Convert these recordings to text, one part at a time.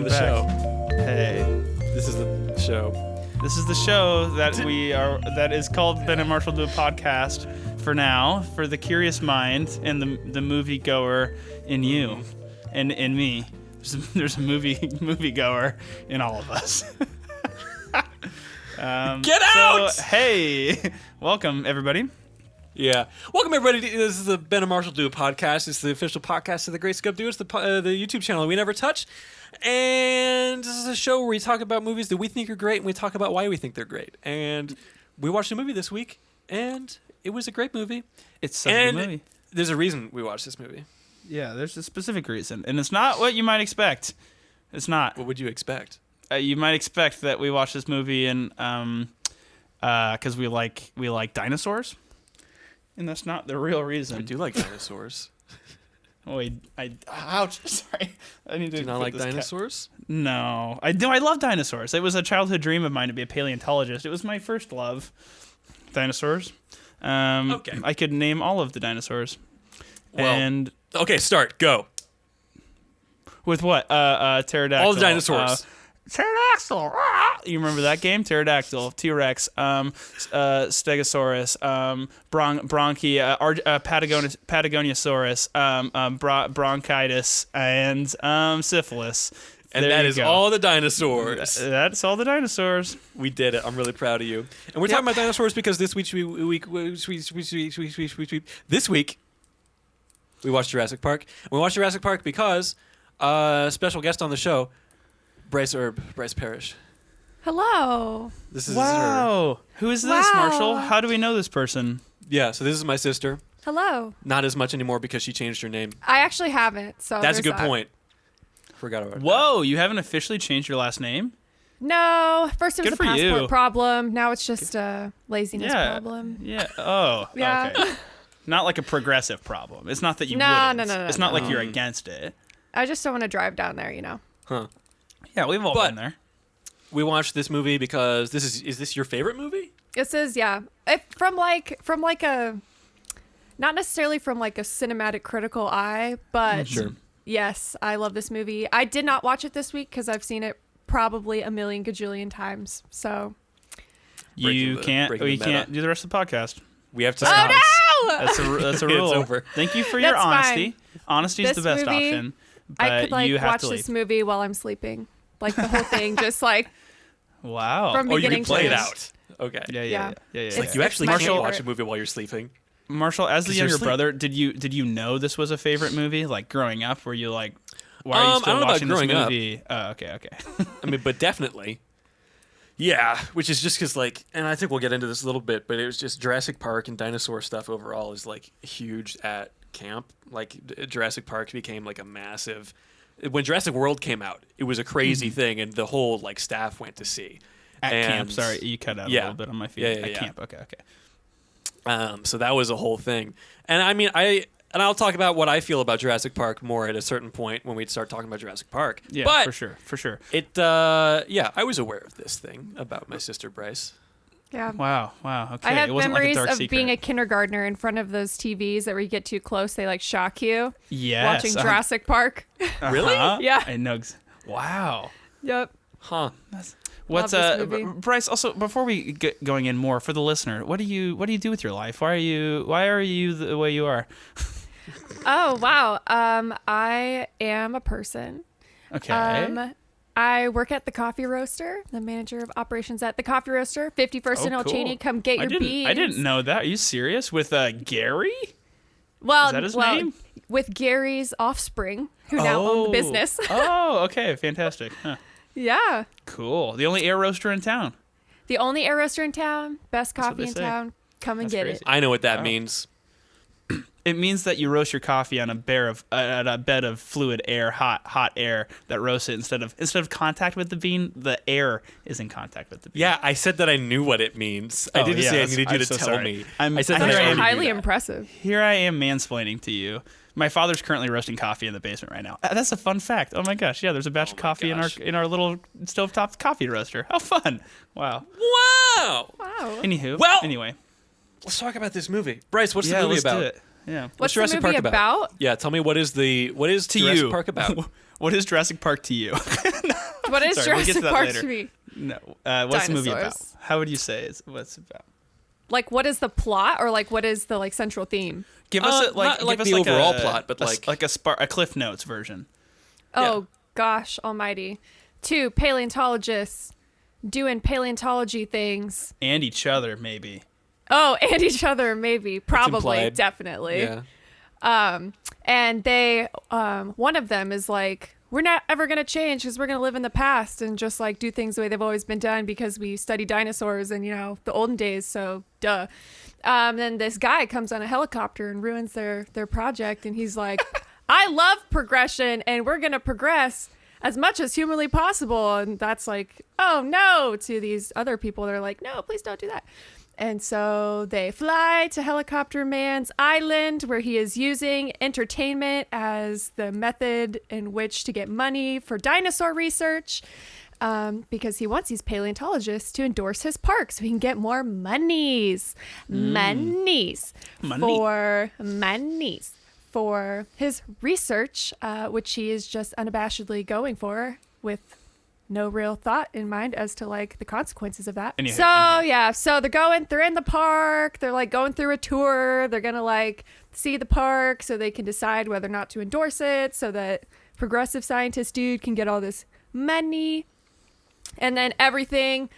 the back. show. Hey, This is the show. this is the show that is called Ben and Marshall Do a Podcast for now, for the curious mind and the movie goer in you and in me. There's a movie goer in all of us. Get out! So, hey, welcome everybody. Yeah. Welcome, everybody. This is the Ben and Marshall Do a Podcast. It's the official podcast of the Great Scope Do. It's the YouTube channel we never touch. And this is a show where we talk about movies that we think are great, and we talk about why we think they're great. And we watched a movie this week, and it was a great movie. It's such a good movie. There's a reason we watched this movie. Yeah, there's a specific reason, and it's not what you might expect. It's not. What would you expect? You might expect that we watch this movie and because we like dinosaurs, and that's not the real reason. I do like dinosaurs. Wait, ouch! Sorry, I need to. Do you not put like this dinosaurs? No, I do. I love dinosaurs. It was a childhood dream of mine to be a paleontologist. It was my first love. Dinosaurs. Okay. I could name all of the dinosaurs. Well, and okay, start. Go. with what? Pterodactyl. All the dinosaurs. Pterodactyl. You remember that game? Pterodactyl, T-Rex, Stegosaurus, Patagoniasaurus, bronchitis, and syphilis. And There that you is go. all the dinosaurs. That's all the dinosaurs. We did it. I'm really proud of you. And we're talking about dinosaurs because this week we watched Jurassic Park. And we watched Jurassic Park because special guest on the show, Bryce Parrish. Hello. This is her. Wow. Who is this, Wow. Marshall? How do we know this person? Yeah, so this is my sister. Hello. Not as much anymore because she changed her name. I actually haven't, so That's a there's good that. point. Forgot about that. Whoa, you haven't officially changed your last name? No, first it was Good a for passport you. problem. Now it's just a laziness Yeah. problem. Yeah. Oh, Yeah. okay. Not like a progressive problem. It's not that you No, wouldn't. no. It's not like you're against it. I just don't want to drive down there, you know. Huh. Yeah, we've all But- been there. We watched this movie because is this your favorite movie? This is from like a, not necessarily from like a cinematic critical eye, but Sure. yes, I love this movie. I did not watch it this week because I've seen it probably a million gajillion times. So You can't breaking the meta. do the rest of the podcast. We have to oh stop. no! That's a It's rule. over. Thank you for your That's honesty. fine. Honesty is This the best movie, option. But I could like you have watch to leave. this movie while I'm sleeping, like the whole thing, just like Wow. from Oh, you beginning can play to it end. out. Okay. Yeah. It's Like you actually my can't favorite. watch a movie while you're sleeping. Marshall, as the 'Cause you're younger asleep. brother, did you know this was a favorite movie? Like growing up, were you like, why are you I still don't know about watching this growing up. movie? Oh, okay. I mean, but definitely. Yeah, which is just because, like, and I think we'll get into this a little bit, but it was just Jurassic Park and dinosaur stuff overall is, like, huge at camp. Like, Jurassic Park became, like, a massive... When Jurassic World came out, it was a crazy thing, and the whole, like, staff went to see. At And- camp, sorry, you cut out a Yeah. little bit on my feed. Yeah, At yeah. camp, okay. So that was a whole thing. And, I mean, I'll talk about what I feel about Jurassic Park more at a certain point when we start talking about Jurassic Park. Yeah, but for sure. I was aware of this thing about my sister Bryce. Yeah. Wow, okay. I have it wasn't memories like a dark of secret. being a kindergartner in front of those TVs that where you get too close, they like shock you. yes, Watching Jurassic Park. Really? Yeah. I know. Wow. Yep. Huh. What's Love this movie. Bryce? Also, before we get going in more for the listener, what do you do with your life? Why are you the way you are? Oh wow. I am a person. Okay. I work at the Coffee Roaster, the manager of operations at the Coffee Roaster. 51st and El cool. Cheney, come get your beans. I didn't know that. Are you serious? With Gary? Well, Is that his name? with Gary's offspring, who now own the business. Oh, okay, fantastic. Huh. Yeah. Cool. The only air roaster in town. The only air roaster in town, best That's what coffee they in say. town. Come and That's get crazy. it. I know what that Wow. means. It means that you roast your coffee on a bed of fluid air, hot air that roasts it instead of contact with the bean. The air is in contact with the bean. Yeah, I said that I knew what it means. I Oh, didn't yeah, say I that's- needed you I'm to so tell sorry. me. I said said that that I I already am knew Highly that. impressive. Here I am mansplaining to you. My father's currently roasting coffee in the basement right now. That's a fun fact. Oh my gosh, yeah, there's a batch of coffee gosh. in our little stovetop coffee roaster. How fun! Wow. Wow. Wow. Anywho, Well- anyway, Let's talk about this movie. Bryce, what's yeah, the movie let's about? do it. Yeah. What's the Jurassic movie Park about? Yeah, tell me what is To Jurassic you. Park about? What is Jurassic Park to you? What is Sorry, we'll get to Jurassic that Park later. to me? No. What's the movie about? Dinosaurs. How would you say what's it about? Like, what is the plot, or like, what is the like central theme? Give us not like give us the like overall a, plot, but like a Cliff Notes version. Oh gosh, almighty! 2 paleontologists doing paleontology things. And each other, maybe. Oh, and each other, maybe, probably, implied. definitely. yeah. And they, one of them is like, we're not ever going to change because we're going to live in the past and just like do things the way they've always been done because we study dinosaurs and, you know, the olden days. So duh. Then this guy comes on a helicopter and ruins their project. And he's like, I love progression and we're going to progress as much as humanly possible. And that's like, oh no, to these other people. They're like, no, please don't do that. And so they fly to Helicopter Man's island where he is using entertainment as the method in which to get money for dinosaur research because he wants these paleontologists to endorse his park so he can get more monies. Monies. For his research, which he is just unabashedly going for with no real thought in mind as to like the consequences of that. So they're in the park, they're like going through a tour, they're gonna like see the park so they can decide whether or not to endorse it so that progressive scientist dude can get all this money, and then everything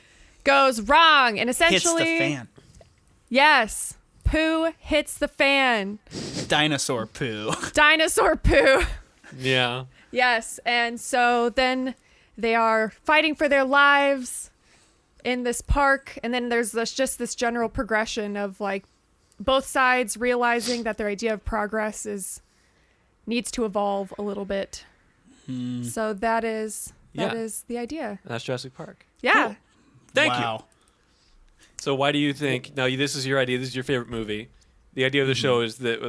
goes wrong and essentially Hits the fan. Yes, poo hits the fan. Dinosaur poo. Dinosaur poo. Yeah. Yes, and so then they are fighting for their lives in this park, and then there's just this general progression of like both sides realizing that their idea of progress needs to evolve a little bit. So that is the idea. That's Jurassic Park. Yeah. Cool. Thank you. Wow. So why do you think? Now this is your idea. This is your favorite movie. The idea of the show is that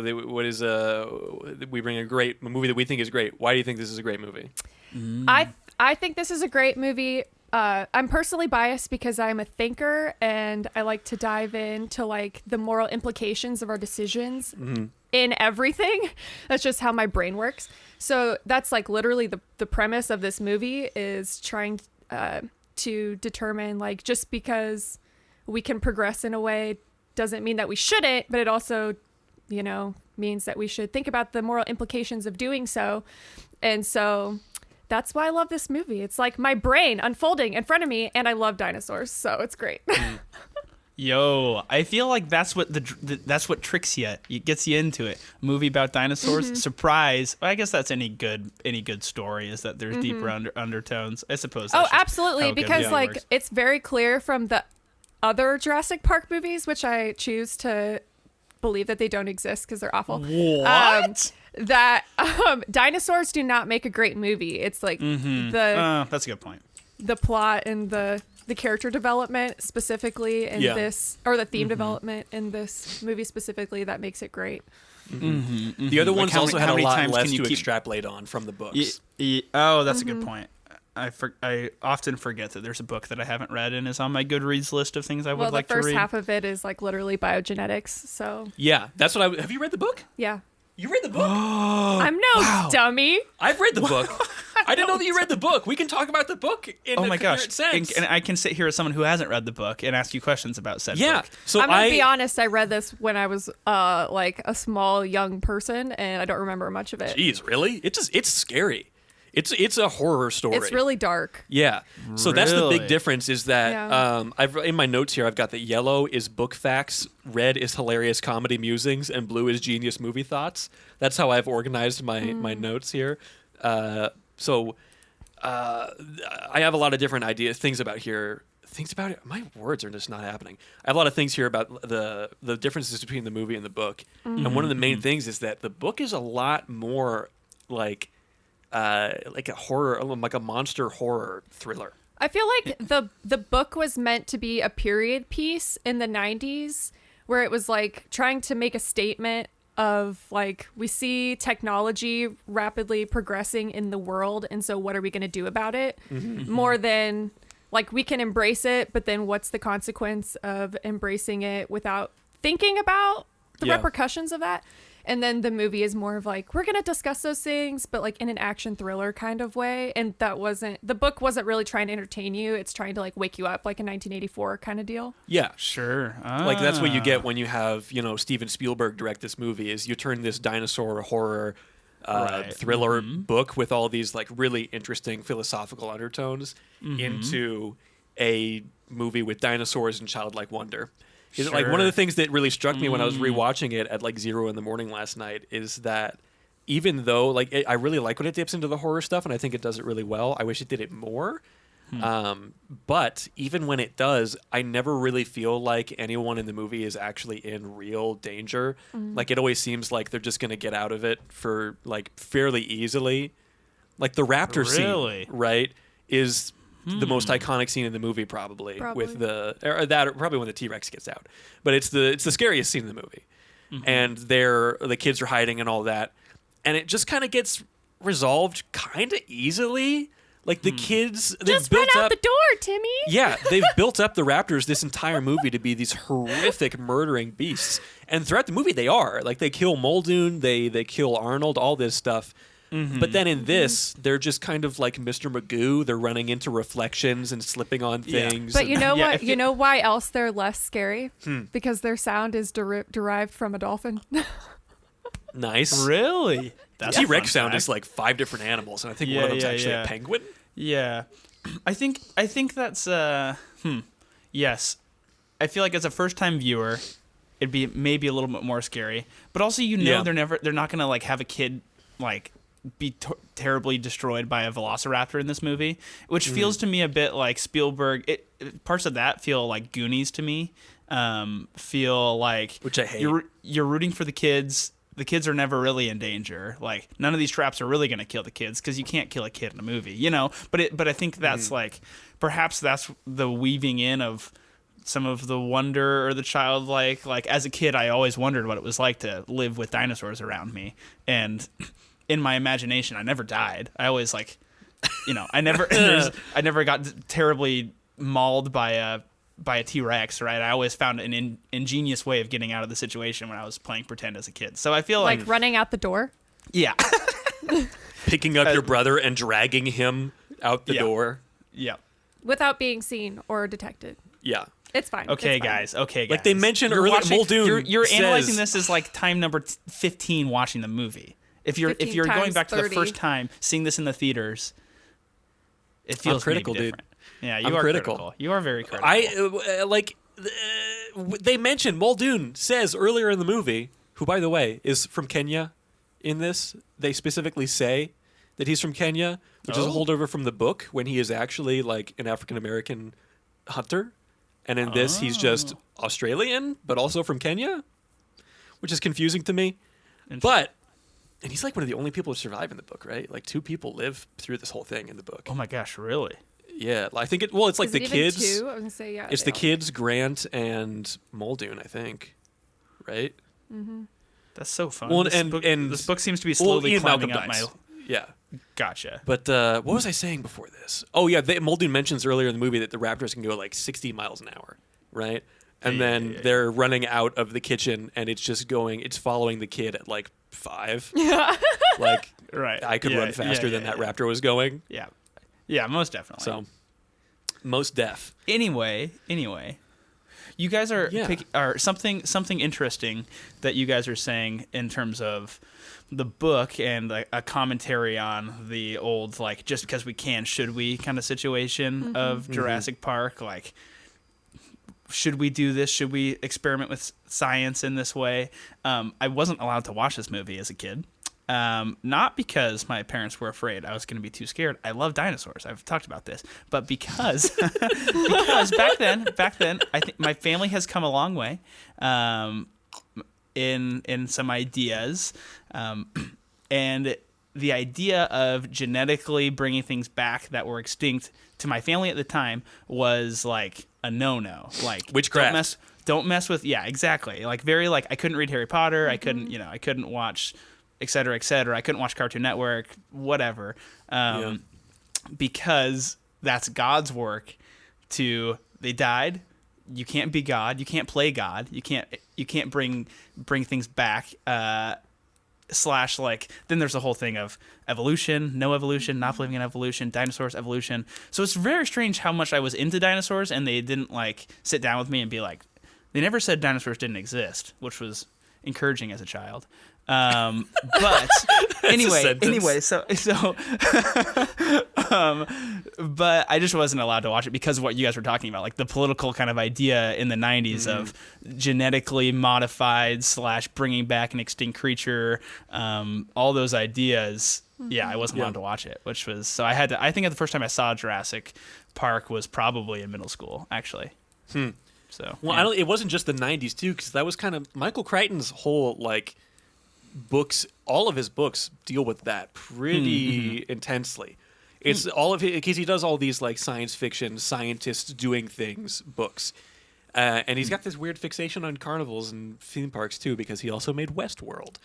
we bring a movie that we think is great. Why do you think this is a great movie? I think this is a great movie. I'm personally biased because I'm a thinker and I like to dive into like the moral implications of our decisions in everything. That's just how my brain works. So that's like literally the premise of this movie is trying to determine like just because we can progress in a way doesn't mean that we shouldn't, but it also, you know, means that we should think about the moral implications of doing so. And so that's why I love this movie. It's like my brain unfolding in front of me, and I love dinosaurs, so it's great. Yo, I feel like that's what that's what tricks you. It gets you into it. A movie about dinosaurs, surprise. Well, I guess that's any good story is that there's deeper undertones. I suppose. Oh, That's just absolutely, how a good because movie like works. it's very clear from the other Jurassic Park movies, which I choose to believe that they don't exist because they're awful. What? That dinosaurs do not make a great movie. It's like That's a good point. the plot and the character development specifically in this, or the theme development in this movie specifically, that makes it great. The other ones how also many- had how a many lot times less can you to keep- extrapolate on from the books. Oh, that's a good point. I often forget that there's a book that I haven't read and is on my Goodreads list of things I would like to read. The first half of it is like literally biogenetics. So Yeah, that's what have you read the book? yeah, You read the book? I'm no dummy. I've read the book. I didn't know that you read the book. We can talk about the book in Oh a my gosh! coherent sense. And I can sit here as someone who hasn't read the book and ask you questions about said Yeah. book. So I'm gonna be honest. I read this when I was like a small young person, and I don't remember much of it. Jeez, really? It's scary. It's a horror story. It's really dark. Yeah. So that's the big Really? difference is that Yeah. I've in my notes here I've got that yellow is book facts, red is hilarious comedy musings, and blue is genius movie thoughts. That's how I've organized my notes here. So I have a lot of different things about it. My words are just not happening. I have a lot of things here about the differences between the movie and the book. And one of the main things is that the book is a lot more like a horror, like a monster horror thriller. I feel like the book was meant to be a period piece in the 90s where it was like trying to make a statement of like, we see technology rapidly progressing in the world, and so what are we going to do about it? More than like, we can embrace it, but then what's the consequence of embracing it without thinking about the repercussions of that? And then the movie is more of like, we're going to discuss those things, but like in an action thriller kind of way. And the book wasn't really trying to entertain you. It's trying to like wake you up, like a 1984 kind of deal. Yeah. Sure. Like that's what you get when you have, Steven Spielberg direct this movie, is you turn this dinosaur horror thriller book with all these like really interesting philosophical undertones into a movie with dinosaurs and childlike wonder. Sure. Like one of the things that really struck me when I was rewatching it at like 0 a.m. last night is that even though like I really like when it dips into the horror stuff, and I think it does it really well, I wish it did it more. But even when it does, I never really feel like anyone in the movie is actually in real danger. Like it always seems like they're just going to get out of it for like fairly easily. Like the raptor scene, right, is the most iconic scene in the movie probably. With probably when the T-Rex gets out. But it's the scariest scene in the movie. And the kids are hiding and all that. And it just kind of gets resolved kind of easily. Like the kids, just run out the door, Timmy. Yeah, they've built up the raptors this entire movie to be these horrific murdering beasts, and throughout the movie they are like they kill Muldoon, they kill Arnold, all this stuff. But then in this, they're just kind of like Mr. Magoo. They're running into reflections and slipping on things. But you know what? You know why else they're less scary? Because their sound is derived from a dolphin. Nice. Really? The T-Rex sound is like 5 different animals, and I think one of them's actually a penguin. Yeah. I think that's yes. I feel like as a first-time viewer, it'd be maybe a little bit more scary. But also they're not going to like have a kid like be terribly destroyed by a velociraptor in this movie, which feels to me a bit like Spielberg. Parts of that feel like Goonies to me. Feel like, which I hate. You're rooting for the kids. The kids are never really in danger. Like none of these traps are really going to kill the kids because you can't kill a kid in a movie, But I think that's like perhaps that's the weaving in of some of the wonder or the childlike. Like as a kid, I always wondered what it was like to live with dinosaurs around me, and in my imagination, I never died. I always like, I never got terribly mauled by a T-Rex, right? I always found an ingenious way of getting out of the situation when I was playing pretend as a kid. So I feel like running out the door. Yeah. Picking up your brother and dragging him out the door. Yeah. Without being seen or detected. Yeah. It's fine. Okay, it's fine. guys. Okay, guys. Like they mentioned earlier, Muldoon You're analyzing this as like time number 15 watching the movie. If you're going back to 30. the first time seeing this in the theaters, it feels critical, maybe different. dude. Yeah, you are critical. You are very critical. They mentioned Muldoon says earlier in the movie, who by the way is from Kenya. In this, they specifically say that he's from Kenya, which is a holdover from the book when he is actually like an African American hunter, and in this he's just Australian but also from Kenya, which is confusing to me. And he's like one of the only people to survive in the book, right? Like 2 people live through this whole thing in the book. Oh my gosh, really? Yeah, I think it's like the kids. 2? I was gonna say, yeah. It's the kids, Grant and Muldoon, I think, right? Mm-hmm. That's so fun. Well, this book seems to be slowly climbing up my. Yeah. Gotcha. But what was I saying before this? Oh yeah, Muldoon mentions earlier in the movie that the raptors can go like 60 miles an hour, right? And then they're running out of the kitchen, and it's following the kid at like 5. Yeah. Like, right. I could run faster than that raptor was going. Yeah. Yeah, most definitely. So, most def. Anyway, you guys are something interesting that you guys are saying in terms of the book and a commentary on the old like just because we can should we kind of situation of Jurassic Park, like should we do this? Should we experiment with science in this way? I wasn't allowed to watch this movie as a kid. Not because my parents were afraid I was going to be too scared. I love dinosaurs. I've talked about this, but because back then, I think my family has come a long way in some ideas, and the idea of genetically bringing things back that were extinct to my family at the time was like a no-no. Like witchcraft. Don't mess with. Yeah, exactly. Like very like I couldn't read Harry Potter. I couldn't watch. Et cetera, et cetera. I couldn't watch Cartoon Network, whatever, because that's God's work. They died. You can't be God. You can't play God. You can't bring things back. slash like then there's the whole thing of evolution, no evolution, not believing in evolution, dinosaurs, evolution. So it's very strange how much I was into dinosaurs and they didn't like sit down with me and be like, they never said dinosaurs didn't exist, which was encouraging as a child. But anyway, so but I just wasn't allowed to watch it because of what you guys were talking about, like the political kind of idea in the 90s of genetically modified / bringing back an extinct creature, all those ideas. Yeah, I wasn't allowed to watch it, which was, so I had to, I think the first time I saw Jurassic Park was probably in middle school, actually. So, well, it wasn't just the 90s too, because that was kind of Michael Crichton's whole like books. All of his books deal with that pretty intensely. It's all of his, because he does all these like science fiction, scientists doing things books, and he's got this weird fixation on carnivals and theme parks too, because he also made Westworld,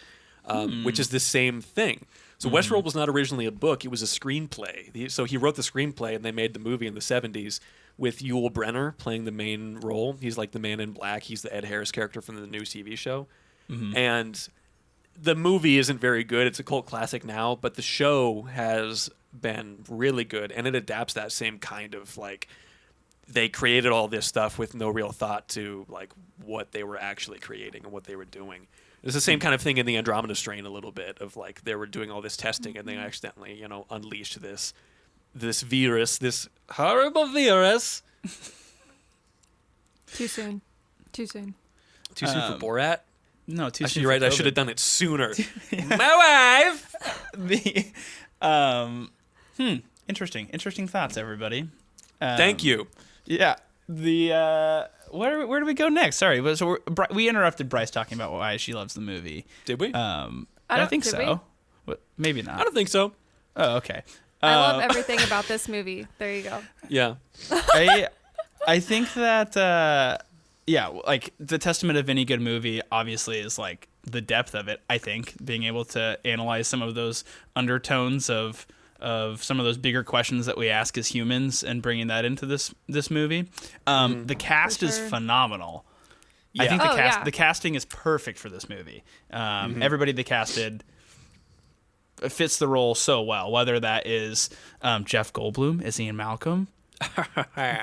which is the same thing. So Westworld was not originally a book; it was a screenplay. So he wrote the screenplay, and they made the movie in the 70s. With Yul Brynner playing the main role. He's like the Man in Black. He's the Ed Harris character from the new TV show. And the movie isn't very good. It's a cult classic now, but the show has been really good, and it adapts that same kind of like, they created all this stuff with no real thought to like what they were actually creating and what they were doing. It's the same kind of thing in the Andromeda Strain a little bit of like they were doing all this testing and they accidentally, unleashed this virus, this horrible virus. Too soon. Too soon for Borat? No, too soon. You're right. I should have done it sooner. My wife. Interesting thoughts, everybody. Thank you. Yeah. Where do we go next? Sorry, so we interrupted Bryce talking about why she loves the movie. Did we? I think so. Maybe not. I don't think so. Oh, okay. I love everything about this movie. There you go. Yeah. I think that like the testament of any good movie obviously is like the depth of it. I think being able to analyze some of those undertones of some of those bigger questions that we ask as humans and bringing that into this movie. The cast is phenomenal. Yeah. I think the casting is perfect for this movie. Everybody they casted fits the role so well, whether that is Jeff Goldblum as Ian Malcolm,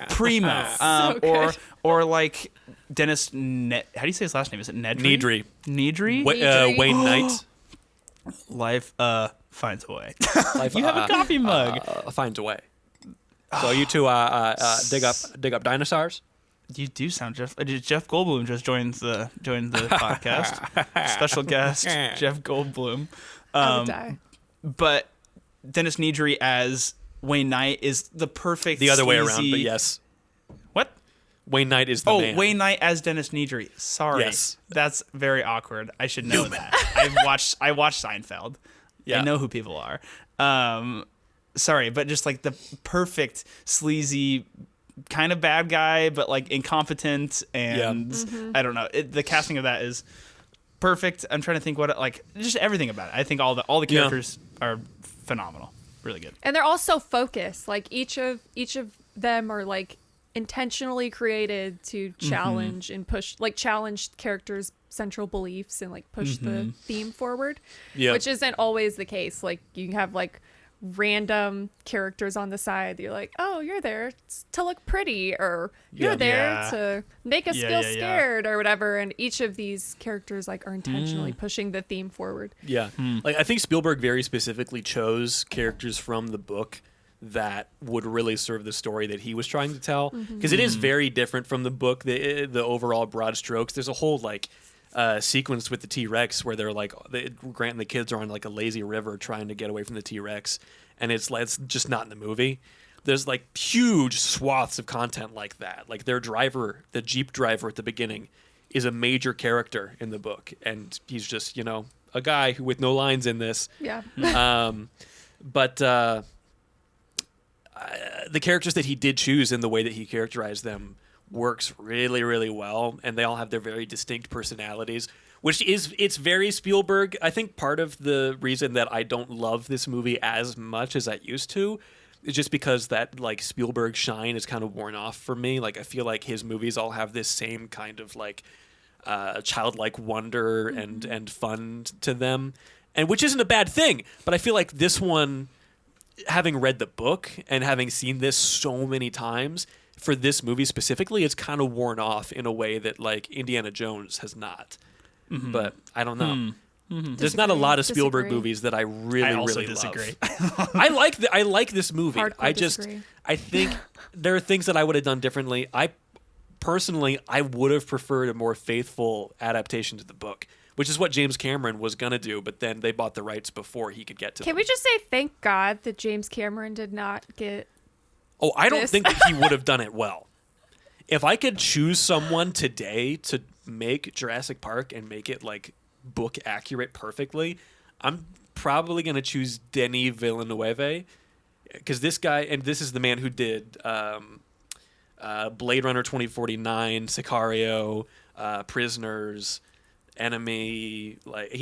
primo, or like Dennis. How do you say his last name? Is it Nedry? Nedry. Wayne Knight. Life finds a way. You have a coffee mug. Finds a way. So you two dig up dinosaurs. You do sound Jeff Goldblum just joined the podcast. Special guest Jeff Goldblum. I would die. But Dennis Nedry as Wayne Knight is the perfect. The other way around, but yes. What? Wayne Knight is the man. Wayne Knight as Dennis Nedry. Sorry. Yes. That's very awkward. I should know that. I watched Seinfeld. Yeah. I know who people are. Sorry, but just like the perfect sleazy kind of bad guy, but like incompetent and I don't know. The casting of that is perfect. I'm trying to think just everything about it. I think all the characters are phenomenal. Really good. And they're all so focused. Like each of them are like intentionally created to challenge and push, like challenge characters' central beliefs and like push the theme forward. Yeah. Which isn't always the case. Like you have like random characters on the side that you're like, oh, you're there to look pretty, or you're there to make us feel scared or whatever, and each of these characters like are intentionally pushing the theme forward. Like I think Spielberg very specifically chose characters from the book that would really serve the story that he was trying to tell, because it is very different from the book, the overall broad strokes. There's a whole like sequence with the T-Rex where they're like, Grant and the kids are on like a lazy river trying to get away from the T-Rex, and it's just not in the movie. There's like huge swaths of content like that. Like their driver, the Jeep driver at the beginning, is a major character in the book, and he's just a guy with no lines in this. Yeah. But the characters that he did choose and the way that he characterized them works really, really well, and they all have their very distinct personalities, which it's very Spielberg. I think part of the reason that I don't love this movie as much as I used to is just because that like Spielberg shine is kind of worn off for me. Like I feel like his movies all have this same kind of like childlike wonder and fun to them. and which isn't a bad thing. But I feel like this one, having read the book and having seen this so many times, for this movie specifically, it's kind of worn off in a way that like Indiana Jones has not. But I don't know. There's not a lot of Spielberg movies that I really disagree. love. I like this movie. Disagree. I think there are things that I would have done differently. Personally, I would have preferred a more faithful adaptation to the book, which is what James Cameron was going to do, but then they bought the rights before he could get to them. Can we just say thank God that James Cameron did not get I don't think that he would have done it well. If I could choose someone today to make Jurassic Park and make it like book accurate perfectly, I'm probably going to choose Denis Villeneuve, because this guy, and this is the man who did Blade Runner 2049, Sicario, Prisoners, Enemy. Like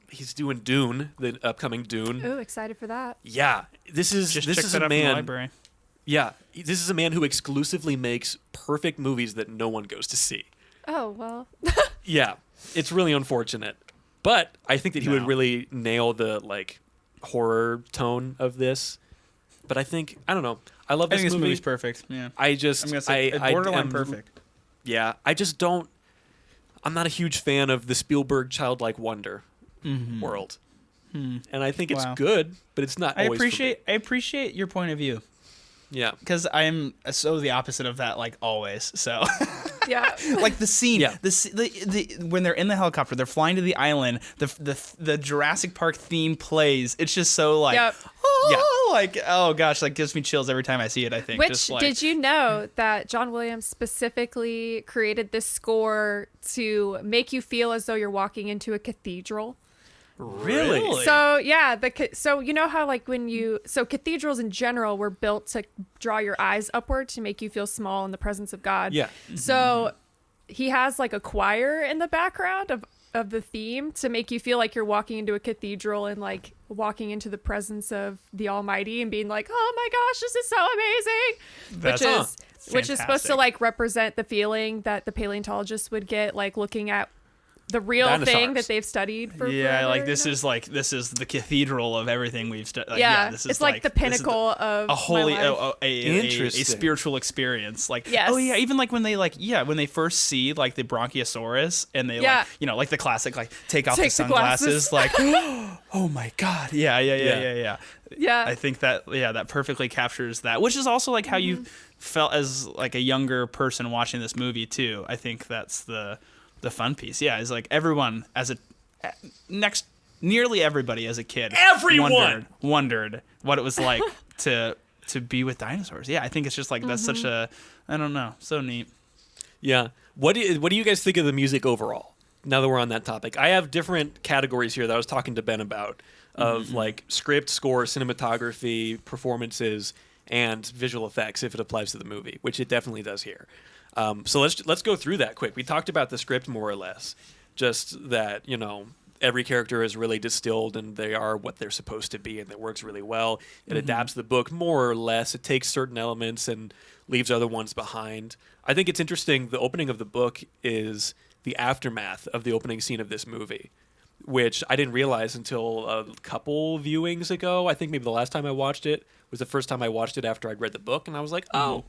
he's doing Dune, the upcoming Dune. Ooh, excited for that. Yeah, this is a man. Yeah, this is a man who exclusively makes perfect movies that no one goes to see. Oh, well. Yeah, it's really unfortunate. But I think that he would really nail the like horror tone of this. But I don't know. I love this movie. This movie's perfect. Yeah. I'm gonna say borderline perfect. Yeah, I'm not a huge fan of the Spielberg childlike wonder world. And I think it's good, but it's not always for me. I appreciate your point of view. Yeah. Because I'm so the opposite of that, like always. So, Yeah. like the scene, Yeah. the when they're in the helicopter, they're flying to the island. The Jurassic Park theme plays. It's just so like, Yep. like oh gosh, like gives me chills every time I see it. I think. Which, just like, did you know that John Williams specifically created this score to make you feel as though you're walking into a cathedral? Really? So yeah, so you know how like so cathedrals in general were built to draw your eyes upward to make you feel small in the presence of God. Yeah. So he has like a choir in the background of the theme to make you feel like you're walking into a cathedral and like walking into the presence of the Almighty and being like, oh my gosh, this is so amazing. Which is supposed to like represent the feeling that the paleontologists would get like looking at the real Dinosaurs. thing that they've studied for forever, like this is the cathedral of everything we've studied. Like, this is like the pinnacle of a holy my life. a spiritual experience. Like Yes. oh yeah, even like when they first see like the Bronchiosaurus and they like like the classic like take off the sunglasses like oh my god yeah. I think that perfectly captures that, which is also like how you felt as like a younger person watching this movie too. I think that's the fun piece. Yeah, is like everyone nearly everybody as a kid wondered what it was like to be with dinosaurs. Yeah, I think it's just like that's such a I don't know, so neat. Yeah. What do you guys think of the music overall? Now that we're on that topic, I have different categories here that I was talking to Ben about of like script, score, cinematography, performances, and visual effects if it applies to the movie, which it definitely does here. So let's go through that quick. We talked about the script more or less, just that every character is really distilled and they are what they're supposed to be, and it works really well. It adapts the book more or less. It takes certain elements and leaves other ones behind. I think it's interesting. The opening of the book is the aftermath of the opening scene of this movie, which I didn't realize until a couple viewings ago. I think maybe the last time I watched it was the first time I watched it after I'd read the book, and I was like, oh,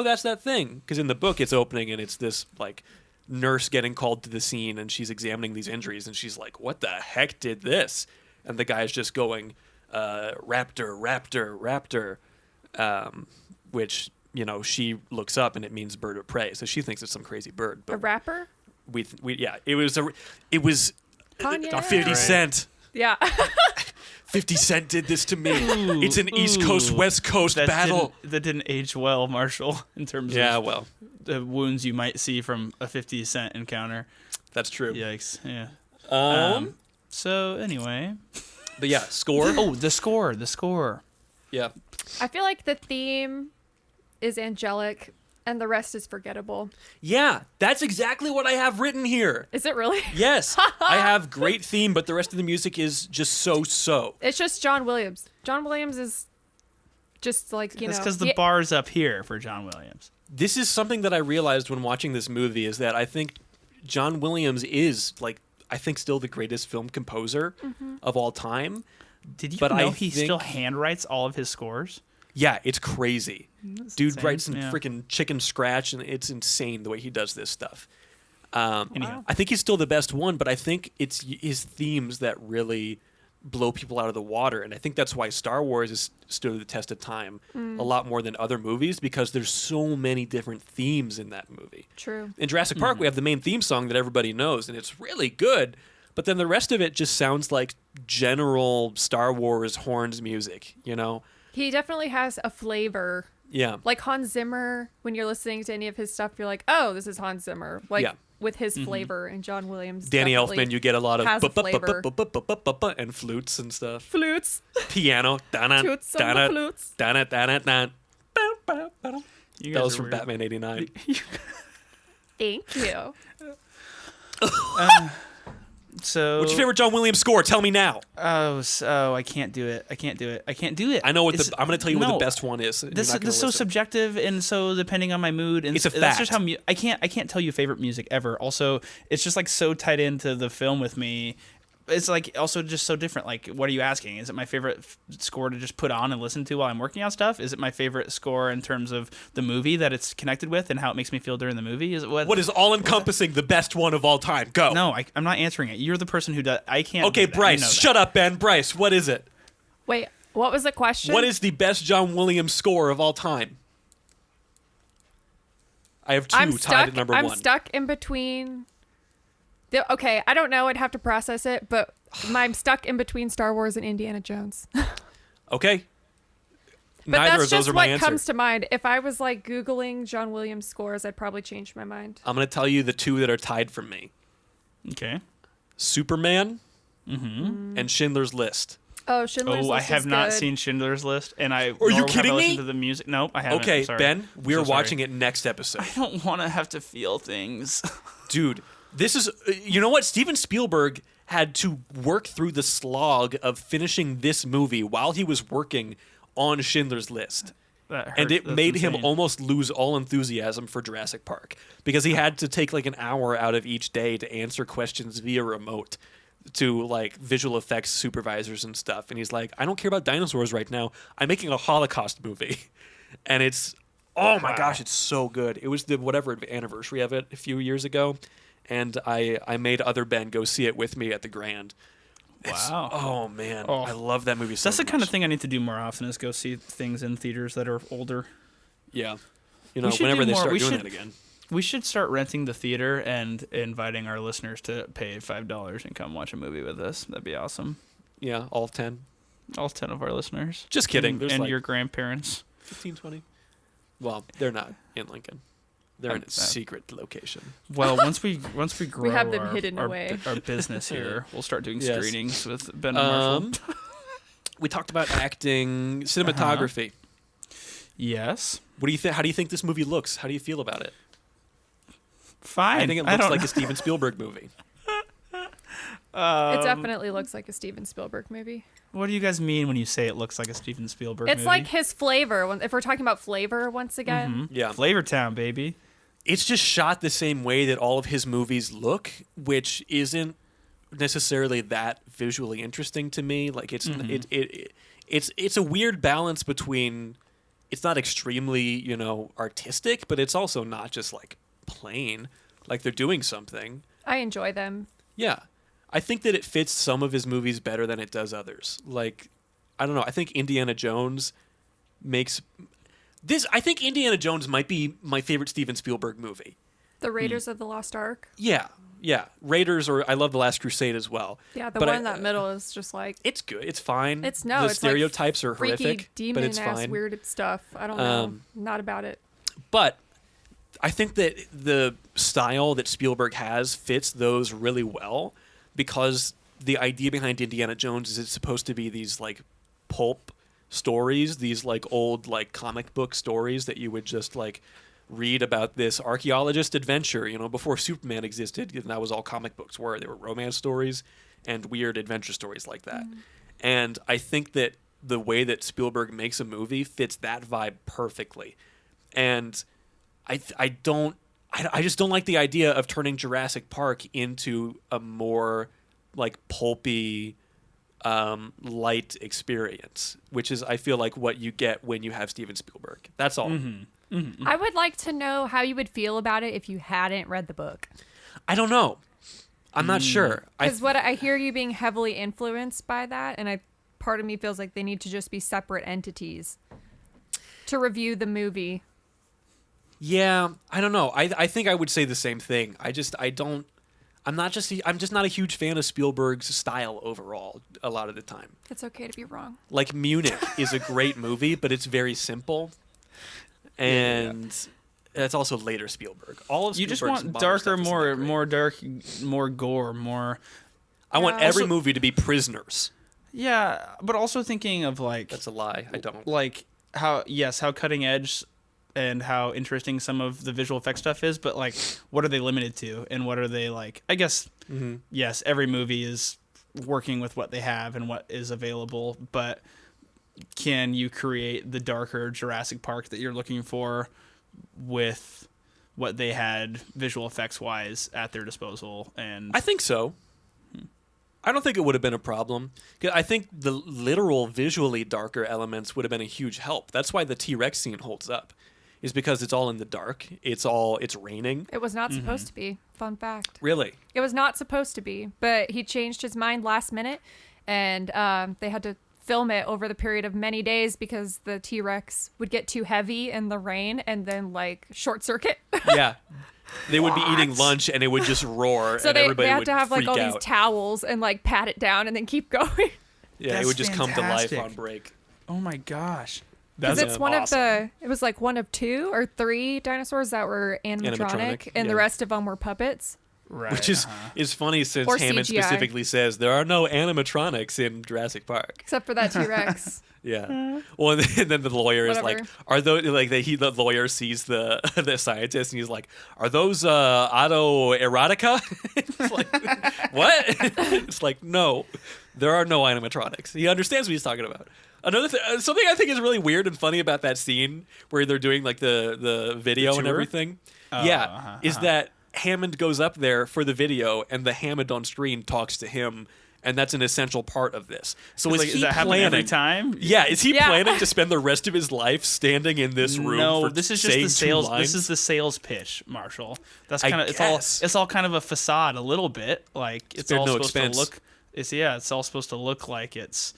that's that thing. Because in the book, it's opening, and it's this, like, nurse getting called to the scene, and she's examining these injuries, and she's like, what the heck did this? And the guy's just going, raptor, raptor, raptor, which, she looks up, and it means bird of prey. So she thinks it's some crazy bird. But a rapper? It was Kanye? 50 Cent. Yeah. 50 Cent did this to me. It's an East Coast, West Coast battle. That didn't age well, Marshall, in terms of the wounds you might see from a 50 Cent encounter. That's true. Yikes. Yeah. So, anyway. But yeah, score. The score. Yeah. I feel like the theme is angelic and the rest is forgettable. Yeah, that's exactly what I have written here. Is it really? Yes. I have great theme, but the rest of the music is just so. It's just John Williams. John Williams is just like, That's because the bar's up here for John Williams. This is something that I realized when watching this movie, is that I think John Williams is like I think, still the greatest film composer of all time. Did you But know I he think- still handwrites all of his scores? Yeah, it's crazy. That's Dude insane. writes in Yeah. freaking chicken scratch, and it's insane the way he does this stuff. Anyhow. I think he's still the best one, but I think it's his themes that really blow people out of the water, and I think that's why Star Wars has stood the test of time a lot more than other movies, because there's so many different themes in that movie. True. In Jurassic Park, we have the main theme song that everybody knows, and it's really good, but then the rest of it just sounds like general Star Wars horns music, you know? He definitely has a flavor. Yeah. Like Hans Zimmer, when you're listening to any of his stuff, you're like, oh, this is Hans Zimmer. Like Yeah. with his flavor, and John Williams. Danny definitely Elfman, you get a lot of has a flavor. and flutes and stuff. Flutes. Piano. Toots on the flutes. You That guys was are from weird. Batman 89. Thank you. So What's your favorite John Williams score? Tell me now. I can't do it. I can't do it. I know what It's- I'm going to tell you what no, the best one is. and you're This not gonna is so listen. subjective, and so depending on my mood, and It's a that's just fact. how I can't tell you favorite music ever. Also, it's just like so tied into the film with me. It's like also just so different. Like, what are you asking? Is it my favorite score to just put on and listen to while I'm working on stuff? Is it my favorite score in terms of the movie that it's connected with and how it makes me feel during the movie? Is it What is all-encompassing the best one of all time? Go. No, I'm not answering it. You're the person who does. I can't. Okay, do that. You Bryce. know that. Shut up, Ben. Bryce, what is it? Wait, what was the question? What is the best John Williams score of all time? I have two I'm tied stuck. at number I'm one. stuck in between. Okay, I don't know. I'd have to process it, but I'm stuck in between Star Wars and Indiana Jones. Okay. But Neither that's of those just are my what answer. comes to mind. If I was like Googling John Williams scores, I'd probably change my mind. I'm going to tell you the two that are tied for me. Okay. Superman and Schindler's List. Oh, Schindler's Oh, I List have is not good. seen Schindler's List, and I. Are you nor have I kidding listened me? To the music? Nope, I haven't. Okay, I'm sorry. Ben, we're so sorry. watching it next episode. I don't want to have to feel things. Dude, this is, you know what? Steven Spielberg had to work through the slog of finishing this movie while he was working on Schindler's List. And it made him almost lose all enthusiasm for Jurassic Park because he had to take like an hour out of each day to answer questions via remote to like visual effects supervisors and stuff. And he's like, I don't care about dinosaurs right now. I'm making a Holocaust movie. And it's, oh my gosh, it's so good. It was the whatever anniversary of it a few years ago. And I made other Ben go see it with me at the Grand. Wow. Oh man, Oh. I love that movie so That's the much. kind of thing I need to do more often is go see things in theaters that are older. Yeah. You know, should whenever do they more. start We doing should- that again. We should start renting the theater and inviting our listeners to pay $5 and come watch a movie with us. That'd be awesome. Yeah, all 10. All 10 of our listeners. Just kidding. And, There's and like your grandparents. 15, 20. Well, they're not in Lincoln. They're in a That- secret location. Well, once we grow have them our, hidden our, away. our business here, we'll start doing Yes. screenings with Ben and Marshall. We talked about acting, cinematography. Yes. What do you think? How do you think this movie looks? How do you feel about it? Fine. I think it looks don't- like a Steven Spielberg movie. It definitely looks like a Steven Spielberg movie. What do you guys mean when you say it looks like a Steven Spielberg It's movie? like his flavor. If we're talking about flavor once again, Mhm. Yeah. Flavor Town, baby. It's just shot the same way that all of his movies look, which isn't necessarily that visually interesting to me. Like it's it's a weird balance between it's not extremely, artistic, but it's also not just like plain, like they're doing something. I enjoy them. Yeah. I think that it fits some of his movies better than it does others. Like, I don't know. I think Indiana Jones makes this. I think Indiana Jones might be my favorite Steven Spielberg movie. The Raiders of the Lost Ark. Yeah. Raiders, or I love The Last Crusade as well. Yeah, the But one I- in that middle is just like It's good. It's fine. it's the stereotypes are freaky horrific, demon but it's ass fine. weird stuff. I don't know. Um, Not about it. But I think that the style that Spielberg has fits those really well because the idea behind Indiana Jones is it's supposed to be these like pulp stories, these like old like comic book stories that you would just like read about this archaeologist adventure, before Superman existed, and that was all comic books were. They were romance stories and weird adventure stories like that. And I think that the way that Spielberg makes a movie fits that vibe perfectly. And I don't I just don't like the idea of turning Jurassic Park into a more like pulpy, light experience, which is I feel like what you get when you have Steven Spielberg. That's all. I would like to know how you would feel about it if you hadn't read the book. I don't know. I'm not sure. Because what I hear you being heavily influenced by that, and part of me feels like they need to just be separate entities to review the movie. Yeah, I don't know. I think I would say the same thing. I'm just not a huge fan of Spielberg's style overall a lot of the time. It's okay to be wrong. Like Munich is a great movie, but it's very simple. And it's also later Spielberg. All of You just Spielberg's want modern darker, stuff isn't more dark, more gore, more. I want Yeah. every Also- movie to be prisoners. Yeah, but also thinking of like That's a lie. I don't. like how cutting edge and how interesting some of the visual effects stuff is, but like what are they limited to and what are they like? I guess yes, every movie is working with what they have and what is available, but can you create the darker Jurassic Park that you're looking for with what they had visual effects wise at their disposal? And I think so. I don't think it would have been a problem. 'Cause I think the literal visually darker elements would have been a huge help. That's why the T-Rex scene holds up. Is because it's all in the dark. It's raining. It was not supposed to be. Fun fact. Really? It was not supposed to be, but he changed his mind last minute, and they had to film it over the period of many days because the T-Rex would get too heavy in the rain and then like short circuit. Yeah. They would be eating lunch and it would just roar So and they everybody had would to have like freak all out. these towels and like pat it down and then keep going. Yeah, it That's would just come to life fantastic. on break. oh my gosh. Because That's it's one awesome. it was like one of 2 or 3 dinosaurs that were animatronic, and yeah. the rest of them were puppets. right. Which is funny since Or Hammond CGI. specifically says there are no animatronics in Jurassic Park. Except for that T-Rex. Yeah. Well, and then the lawyer is like, Whatever. "Are those like the lawyer sees the the scientist and he's like, are those autoerotica?" It's like, what? It's like, no, there are no animatronics. He understands what he's talking about. Another something I think is really weird and funny about that scene where they're doing like the video and tour? everything. Oh, Yeah, is that Hammond goes up there for the video and the Hammond on screen talks to him. And that's an essential part of this. So Is he that happen planning every time? Yeah, is he Yeah. planning to spend the rest of his life standing in this room? No, for this is just saying the 2 sales. lines? This is the sales pitch, Marshall. That's I kind of guess. it's all kind of a facade, a little bit. Like it's spared all no supposed expense. to look. It's all supposed to look like it's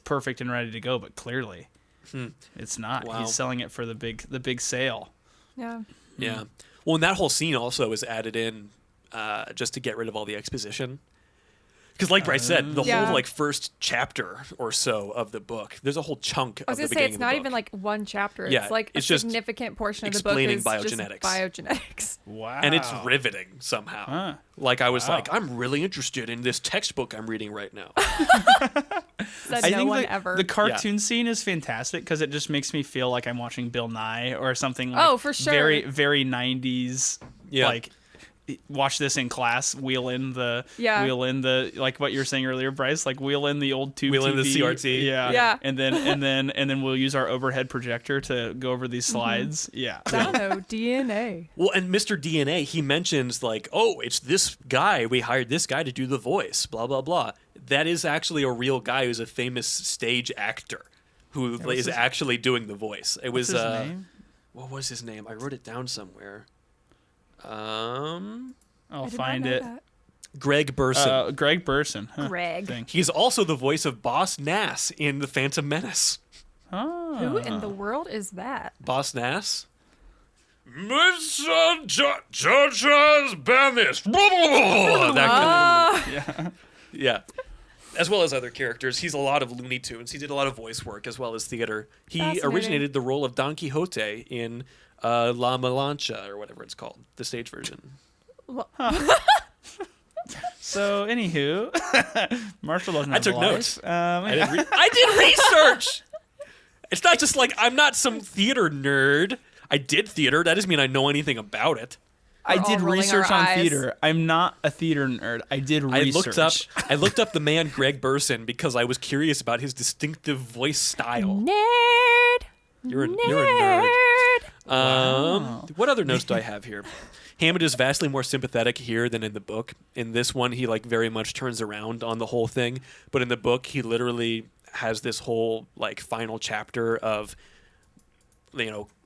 perfect and ready to go, but clearly, it's not. Wow. He's selling it for the big sale. Yeah. Yeah. Well, and that whole scene also is added in just to get rid of all the exposition. Because, like Bryce said, the Yeah. whole like first chapter or so of the book, there's a whole chunk I of was the gonna say beginning it's of the not book. even like one chapter. Yeah, It's like it's a just significant portion of the book explaining is biogenetics. just biogenetics. Wow. And it's riveting somehow. Huh. Like I was Wow. like, I'm really interested in this textbook I'm reading right now. Said I no think one the, ever. the cartoon scene is fantastic because it just makes me feel like I'm watching Bill Nye or something. Like Oh, for sure. Very, very 90s. Yeah. Like, watch this in class. Wheel in the like what you were saying earlier, Bryce. Like wheel in the old tube. Wheel in the TV. CRT. Yeah. Yeah. And then we'll use our overhead projector to go over these slides. Yeah. Dino DNA. Well, and Mr. DNA, he mentions like, oh, it's this guy. We hired this guy to do the voice, blah, blah, blah. That is actually a real guy who's a famous stage actor who is actually doing the voice. It was, What's his name? what was his name? I wrote it down somewhere. I'll I did find not know it. that. Greg Burson. Greg Burson. Huh. Greg. Thing. He's also the voice of Boss Nass in The Phantom Menace. Oh. Who in the world is that? Boss Nass? Mr. Judge's Banis. Yeah. As well as other characters. He's a lot of Looney Tunes. He did a lot of voice work as well as theater. He Fascinating. originated the role of Don Quixote in La Mancha, or whatever it's called, the stage version. So, anywho, Marshall doesn't I have took a notes. life. I did research! It's not just like I'm not some theater nerd. I did theater. That doesn't mean I know anything about it. I We're did all rolling research our on eyes. theater. I'm not a theater nerd. I did research. I looked up the man Greg Burson because I was curious about his distinctive voice style. Nerd. You're a nerd. What other notes do I have here? Hammond is vastly more sympathetic here than in the book. In this one, he like very much turns around on the whole thing. But in the book, he literally has this whole like final chapter of,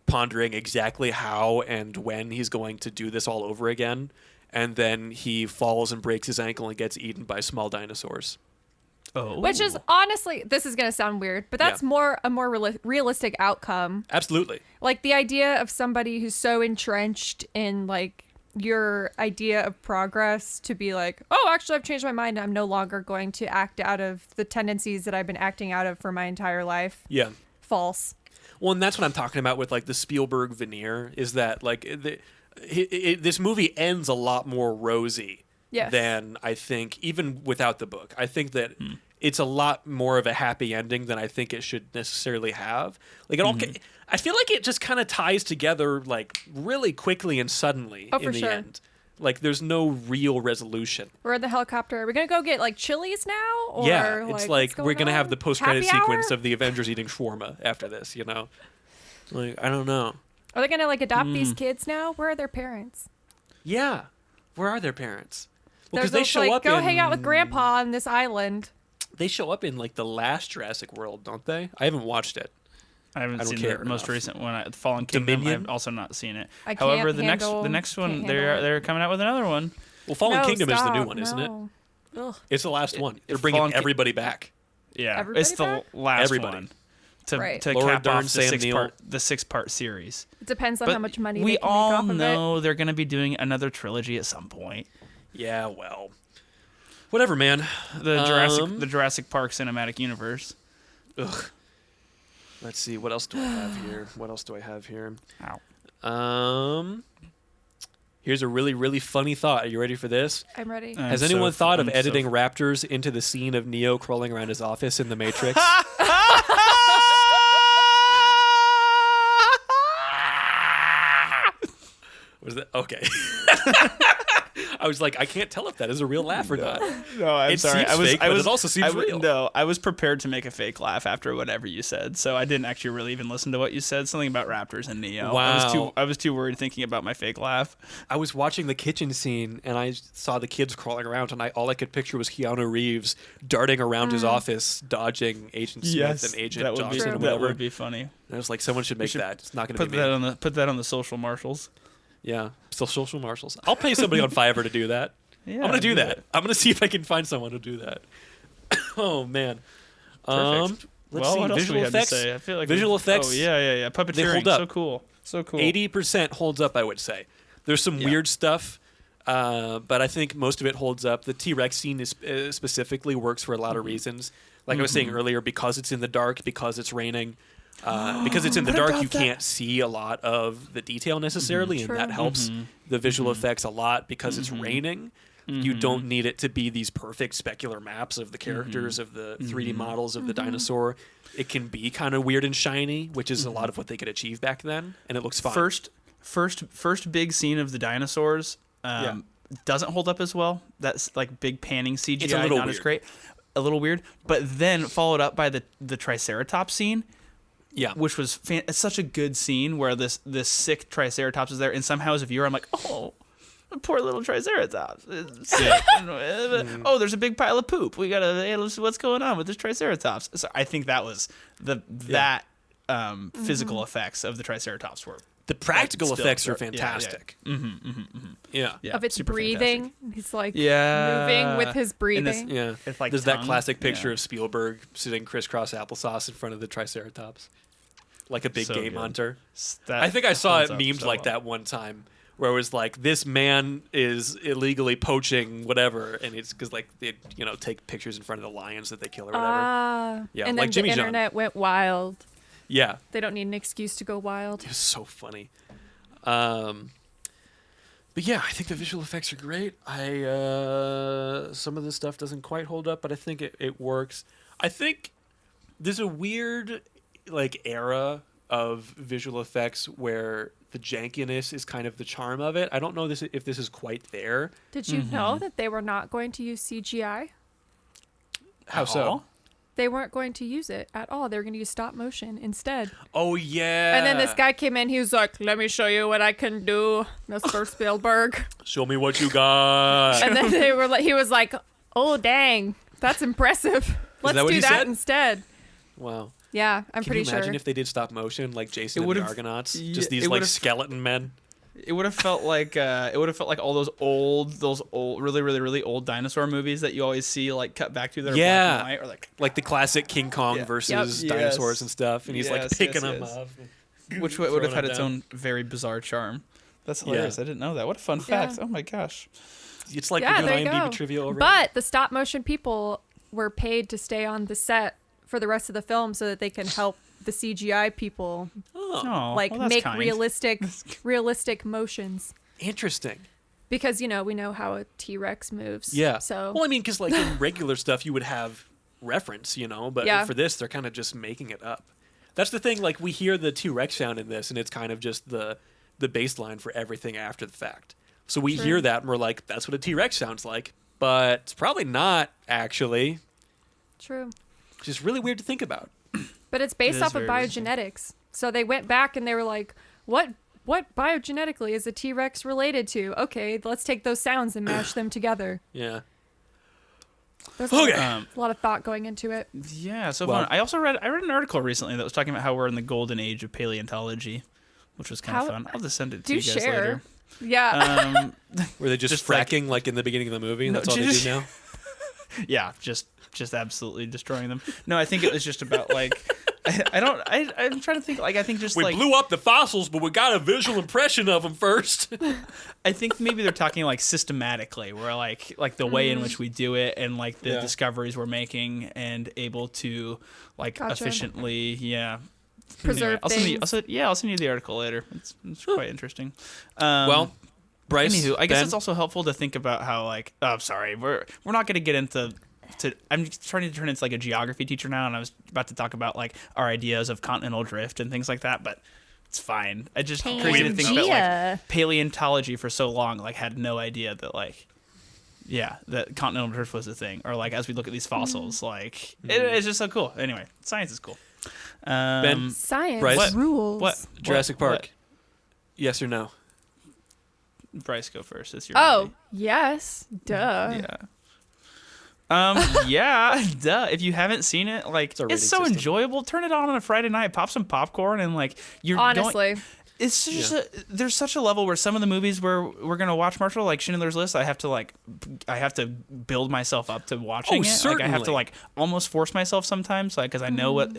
pondering exactly how and when he's going to do this all over again. And then he falls and breaks his ankle and gets eaten by small dinosaurs. Oh. Which is honestly, this is going to sound weird, but that's a more realistic outcome. Absolutely. Like the idea of somebody who's so entrenched in like your idea of progress to be like, oh, actually, I've changed my mind. I'm no longer going to act out of the tendencies that I've been acting out of for my entire life. Yeah. False. Well, and that's what I'm talking about with like the Spielberg veneer is that like this movie ends a lot more rosy. Yes. Than I think, even without the book. I think that it's a lot more of a happy ending than I think it should necessarily have. Like it all, I feel like it just kind of ties together like really quickly and suddenly in the end. Like there's no real resolution. We're in the helicopter. Are we gonna go get like Chili's now? Or, yeah, it's like we're gonna have the post-credit Happy sequence hour? of the Avengers eating shawarma after this. Like I don't know. Are they gonna like adopt these kids now? Where are their parents? Yeah, where are their parents? Well, They're because they just show like, up go in, hang out with Grandpa on this island. They show up in like the last Jurassic World, don't they? I haven't watched it. I haven't don't seen care the most enough. recent one, Fallen Kingdom. Dominion? I've also not seen it. I can't However, the handle- next one, can't handle it. they're coming out with another one. Well, Fallen No, Kingdom is the new stop, one, isn't it? no. Ugh. It's the last one. They're Fallen bringing Ki- everybody back. Yeah, Everybody it's the back? last Everybody. one to Right. to Laura cap Dern, off Sam Neill. the 6-part series. It depends on But how much money we they can all make off of it. know they're going to be doing another trilogy at some point. Yeah, well, whatever, man. The Jurassic Park cinematic universe. Ugh. Let's see. What else do I have here? Ow. Here's a really, really funny thought. Are you ready for this? I'm ready. I'm Has anyone thought of I'm so editing raptors into the scene of Neo crawling around his office in The Matrix? Was that okay? I was like, I can't tell if that is a real laugh or not. No, I'm It sorry. seems fake, but it also seems real. No, I was prepared to make a fake laugh after whatever you said, so I didn't actually really even listen to what you said. Something about raptors and Neo. Wow. I was too worried thinking about my fake laugh. I was watching the kitchen scene and I saw the kids crawling around, and all I could picture was Keanu Reeves darting around his office, dodging Agent Smith and Agent that would Johnson. be or that whatever. would be funny. And I was like, someone should make should that. It's not going to Put be me. that on the social marshals. Yeah, still social marshals. I'll pay somebody on Fiverr to do that. Yeah, I'm going to do that. it. I'm going to see if I can find someone to do that. Oh man. Perfect. Let's Well, see. what else do Visual we have to effects. say? I feel like Visual effects. Oh yeah. Puppeteering. hold up. So cool. So cool. 80% holds up, I would say. There's some weird stuff, but I think most of it holds up. The T-Rex scene is, specifically works for a lot of reasons. Like I was saying earlier, because it's in the dark, because it's raining, because it's in the What dark, about you that? can't see a lot of the detail necessarily, and that helps the visual effects a lot. Because it's raining, you don't need it to be these perfect specular maps of the characters, of the 3D models of the dinosaur. It can be kind of weird and shiny, which is a lot of what they could achieve back then, and it looks fine. First big scene of the dinosaurs Yeah. doesn't hold up as well. That's like big panning CGI, It's a little not as weird. great. A little weird, but then followed up by the Triceratops scene, Yeah. which was it's such a good scene where this sick Triceratops is there, and somehow as a viewer I'm like, oh, poor little Triceratops. It's sick. Oh, there's a big pile of poop. We gotta. Hey, what's going on with this Triceratops? So I think that was physical effects of the Triceratops were. The practical Still, effects are yeah, yeah. fantastic. Yeah. Yeah, Of its super breathing. fantastic. He's like Yeah. moving with his And breathing. this- Yeah. It's like There's that tongue. classic picture Yeah. of Spielberg sitting crisscross applesauce in front of the Triceratops, like a big So game good. hunter. That I think I saw it holds up memed so like well. that one time, where it was like, this man is illegally poaching whatever, and it's because like they take pictures in front of the lions that they kill or whatever. Yeah, and like then Jimmy the John. internet went wild. Yeah, They don't need an excuse to go wild. it was so funny. But yeah, I think the visual effects are great. Some of this stuff doesn't quite hold up, but I think it works. I think there's a weird like era of visual effects where the jankiness is kind of the charm of it. I don't know if this is quite there. Did you know that they were not going to use CGI? How At so? all? they weren't going to use it at all. They were going to use stop motion instead. Oh yeah. And then this guy came in. He was like, "Let me show you what I can do, Mr. Spielberg." Show me what you got. And then he was like, "Oh dang, that's impressive. Let's that what do he that said? instead." Wow. Yeah, I'm Can pretty you imagine sure. if they did stop motion like Jason It and the would've- Argonauts? yeah, Just these it like would've- skeleton men. It would have felt like all those old, really old dinosaur movies that you always see like cut back to that are Yeah. black and white, or like Like the classic King Kong Yeah. versus Yep. dinosaurs Yes. and stuff, and he's like Yes, picking yes, them yes. up. which would have throwing had them its down. own very bizarre charm. That's hilarious. I didn't know that. What a fun fact. Oh my gosh. It's like Yeah, the good there you IMDb go. trivia already. But the stop motion people were paid to stay on the set for the rest of the film so that they can help the CGI people Oh, like well, that's make kind. realistic motions. Interesting. Because we know how a T-Rex moves. Yeah. So Well, I mean, because like in regular stuff, you would have reference, but Yeah. for this, they're kind of just making it up. That's the thing. Like we hear the T-Rex sound in this, and it's kind of just the baseline for everything after the fact. So we True. hear that, and we're like, "That's what a T-Rex sounds like," but it's probably not actually. true. Which is really weird to think about. But it's based is off of very biogenetics. So they went back and they were like, what biogenetically is a T-Rex related to? Okay, let's take those sounds and mash them together. Yeah. There's Okay. a lot of thought going into it. Yeah, so Well- fun. I read an article recently that was talking about how we're in the golden age of paleontology, which was kind of How- fun. I'll just send it to Do you guys share. later. Yeah. Were they just Just like- fracking like in the beginning of the movie? And No, that's all they just- do now. Yeah, just absolutely destroying them. No, I think it was just about like I'm trying to think like I think just We like blew up the fossils, but we got a visual impression of them first. I think maybe they're talking like systematically, where like the way in which we do it and like the Yeah. discoveries we're making and able to like Gotcha. efficiently, Preserve I'll things. send you the article later. It's quite interesting. Well, Bryce, Anywho, I guess Ben, it's also helpful to think about how like sorry, we're not going to get into I'm trying to turn into like a geography teacher now, and I was about to talk about like our ideas of continental drift and things like that, but it's fine. I just crazy to think that like paleontology for so long like had no idea that like that continental drift was a thing, or like as we look at these fossils, like it's just so cool. Anyway, science is cool. Ben, Science Bryce, rules. What? Jurassic Park. What? Yes or no? Bryce, go first. It's your Oh, movie. yes. Duh. Yeah. Yeah, duh. If you haven't seen it, like It's a rating it's so system. enjoyable. Turn it on a Friday night, pop some popcorn, and like you're Honestly. it's just there's such a level where some of the movies where we're gonna watch Marshall, like Schindler's List, I have to build myself up to watching it. Like I have to certainly. like almost force myself sometimes, like because I know what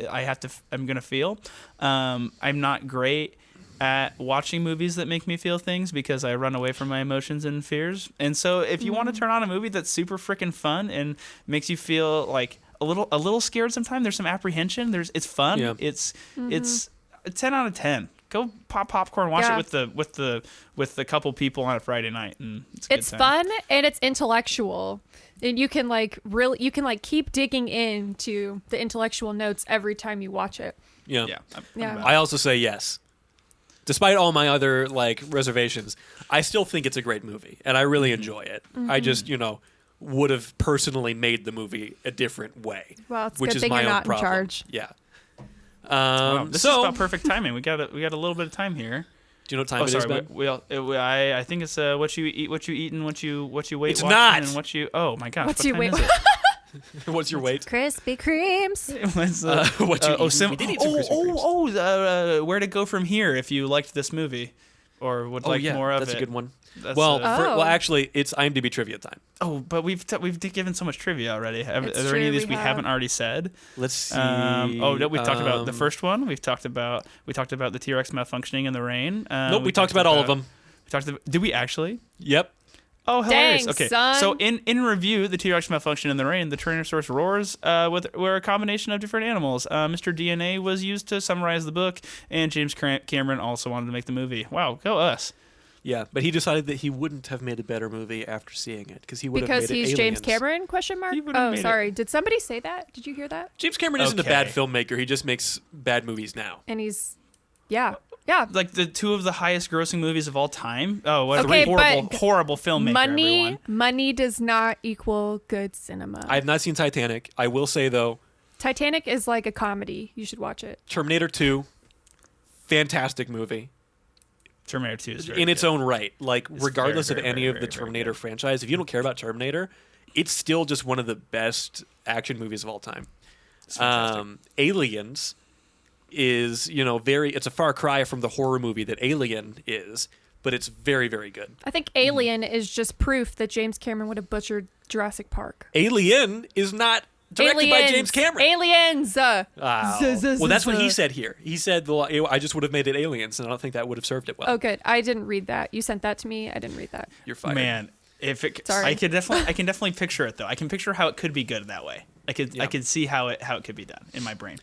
I'm gonna feel. I'm not great at watching movies that make me feel things because I run away from my emotions and fears. And so if you want to turn on a movie that's super freaking fun and makes you feel like a little scared sometimes, there's some apprehension, it's fun. Yeah. It's a 10 out of 10. Go pop popcorn, watch Yeah. it with the couple people on a Friday night, and it's a good It's time. fun and it's intellectual. And you can keep digging into the intellectual notes every time you watch it. Yeah. Yeah. Yeah. about I also say yes. Despite all my other like reservations, I still think it's a great movie, and I really enjoy it. I just, would have personally made the movie a different way. Well, it's a which good is thing my you're own not in problem. charge. Yeah. Wow, this is so, about perfect timing. We got a little bit of time here. do you know what time Oh, it is, sorry. Ben? I think it's what you eat, and what you wait. It's watching, not. And what you. Oh my gosh. What's what your time wait? is it? What's your weight? Krispy Kremes. What's, What you eat? We did eat some Krispy Kremes. where to go from here if you liked this movie, or would like more of it. That's a good one. That's Well, Oh. actually, it's IMDb trivia time. but we've given so much trivia already. Are It's there any of true, these we we have. haven't already said? Let's see. We've talked about the first one. We talked about the T-Rex malfunctioning in the rain. Nope, we talked about all of them. Did we actually? Yep. Oh, hilarious. Dang, Okay, son. so in review, the T-Rex malfunction in the rain, the Tyrannosaurus roars were a combination of different animals. Mr. DNA was used to summarize the book, and James Cameron also wanted to make the movie. Wow, go us. Yeah, but he decided that he wouldn't have made a better movie after seeing it because he would Because have made it he's Aliens. James Cameron? Question mark. He would've Oh, made it. sorry. Did somebody say that? Did you hear that? James Cameron isn't a bad Okay. filmmaker. He just makes bad movies now. And he's, yeah. Like the two of the highest grossing movies of all time. Oh, what Okay, a horrible, but horrible filmmaker, everyone. Money does not equal good cinema. I have not seen Titanic. I will say though, Titanic is like a comedy. You should watch it. Terminator 2, fantastic movie. Terminator 2 is very in its good. own right. Like, It's regardless very, of very, any very, of the very, very Terminator good. franchise, if you don't care about Terminator, it's still just one of the best action movies of all time. It's fantastic. Aliens is, it's a far cry from the horror movie that Alien is, but it's very, very good. I think Alien is just proof that James Cameron would have butchered Jurassic Park. Alien is not directed by James Cameron. Aliens. Wow. Well, that's what he said here. He said, I just would have made it Aliens, and I don't think that would have served it well. Oh, good. I didn't read that. You sent that to me. I didn't read that. You're fired. Man, if it, Sorry. I can definitely picture it though. I can picture how it could be good that way. I could see how it could be done in my brain.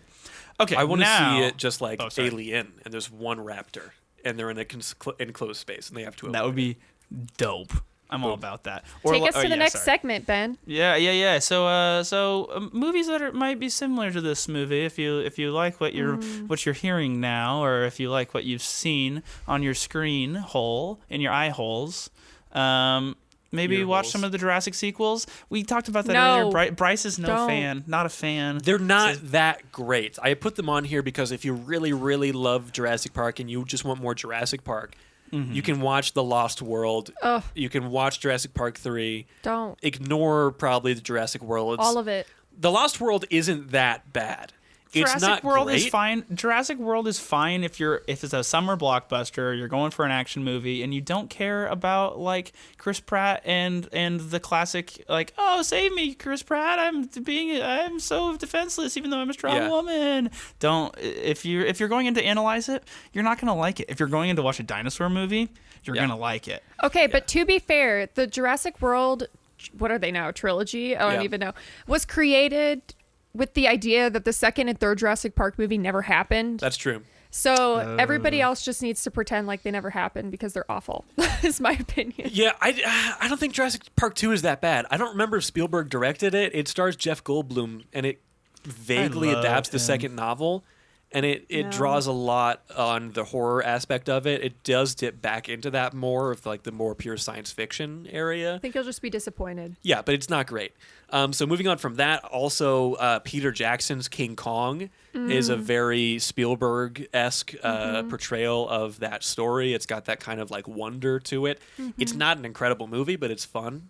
Okay, I want to now- see it just like Oh, sorry. Alien, and there's one raptor, and they're in a enclosed space, and they have to. That would be dope. I'm all about that. Or Take us to the next sorry. segment, Ben. Yeah. So movies that might be similar to this movie, if you like what you're hearing now, or if you like what you've seen on your screen hole in your eye holes, maybe Ear watch holes. some of the Jurassic sequels. We talked about that No. earlier. Bryce is Don't. not a fan. They're not that great. I put them on here because if you really, really love Jurassic Park and you just want more Jurassic Park, you can watch The Lost World. Ugh. You can watch Jurassic Park 3. Don't. Ignore probably the Jurassic World. All of it. The Lost World isn't that bad. It's Jurassic not World great. is fine. Jurassic World is fine if it's a summer blockbuster, you're going for an action movie, and you don't care about like Chris Pratt and the classic like, oh, save me, Chris Pratt, I'm so defenseless even though I'm a strong Yeah. woman. Don't if you're going in to analyze it, you're not gonna like it. If you're going in to watch a dinosaur movie, you're Yeah. gonna like it. Okay, but to be fair, the Jurassic World, what are they now, a trilogy? I don't Yeah. even know, was created with the idea that the second and third Jurassic Park movie never happened. That's true. So everybody else just needs to pretend like they never happened because they're awful, is my opinion. Yeah, I don't think Jurassic Park 2 is that bad. I don't remember if Spielberg directed it. It stars Jeff Goldblum, and it vaguely I love adapts the him. second novel, and it No. draws a lot on the horror aspect of it. It does dip back into that more of like the more pure science fiction area. I think you'll just be disappointed. Yeah, but it's not great. So moving on from that, also Peter Jackson's King Kong is a very Spielberg-esque portrayal of that story. It's got that kind of like wonder to it. It's not an incredible movie, but it's fun.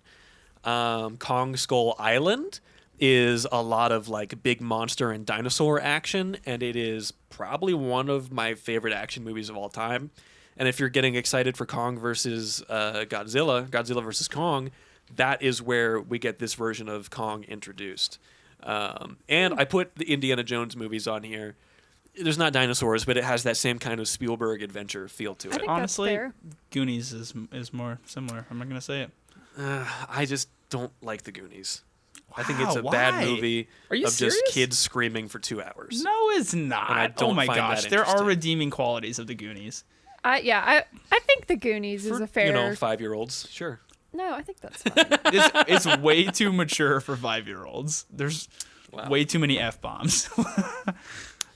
Kong Skull Island is a lot of like big monster and dinosaur action, and it is probably one of my favorite action movies of all time. And if you're getting excited for Kong versus Godzilla versus Kong, that is where we get this version of Kong introduced. And I put the Indiana Jones movies on here. There's not dinosaurs, but it has that same kind of Spielberg adventure feel to I it. think Honestly, that's fair. Goonies is more similar. I'm not gonna say it. I just don't like the Goonies. I think Wow, it's a why? bad movie Are you of serious? just kids screaming for 2 hours. No, it's not. And I don't oh my find gosh, that there are interesting. redeeming qualities of the Goonies. I think the Goonies is For, a fair. 5-year-olds, sure. No, I think that's fine. It's way too mature for 5-year-olds. There's Wow. way too many f-bombs. Well,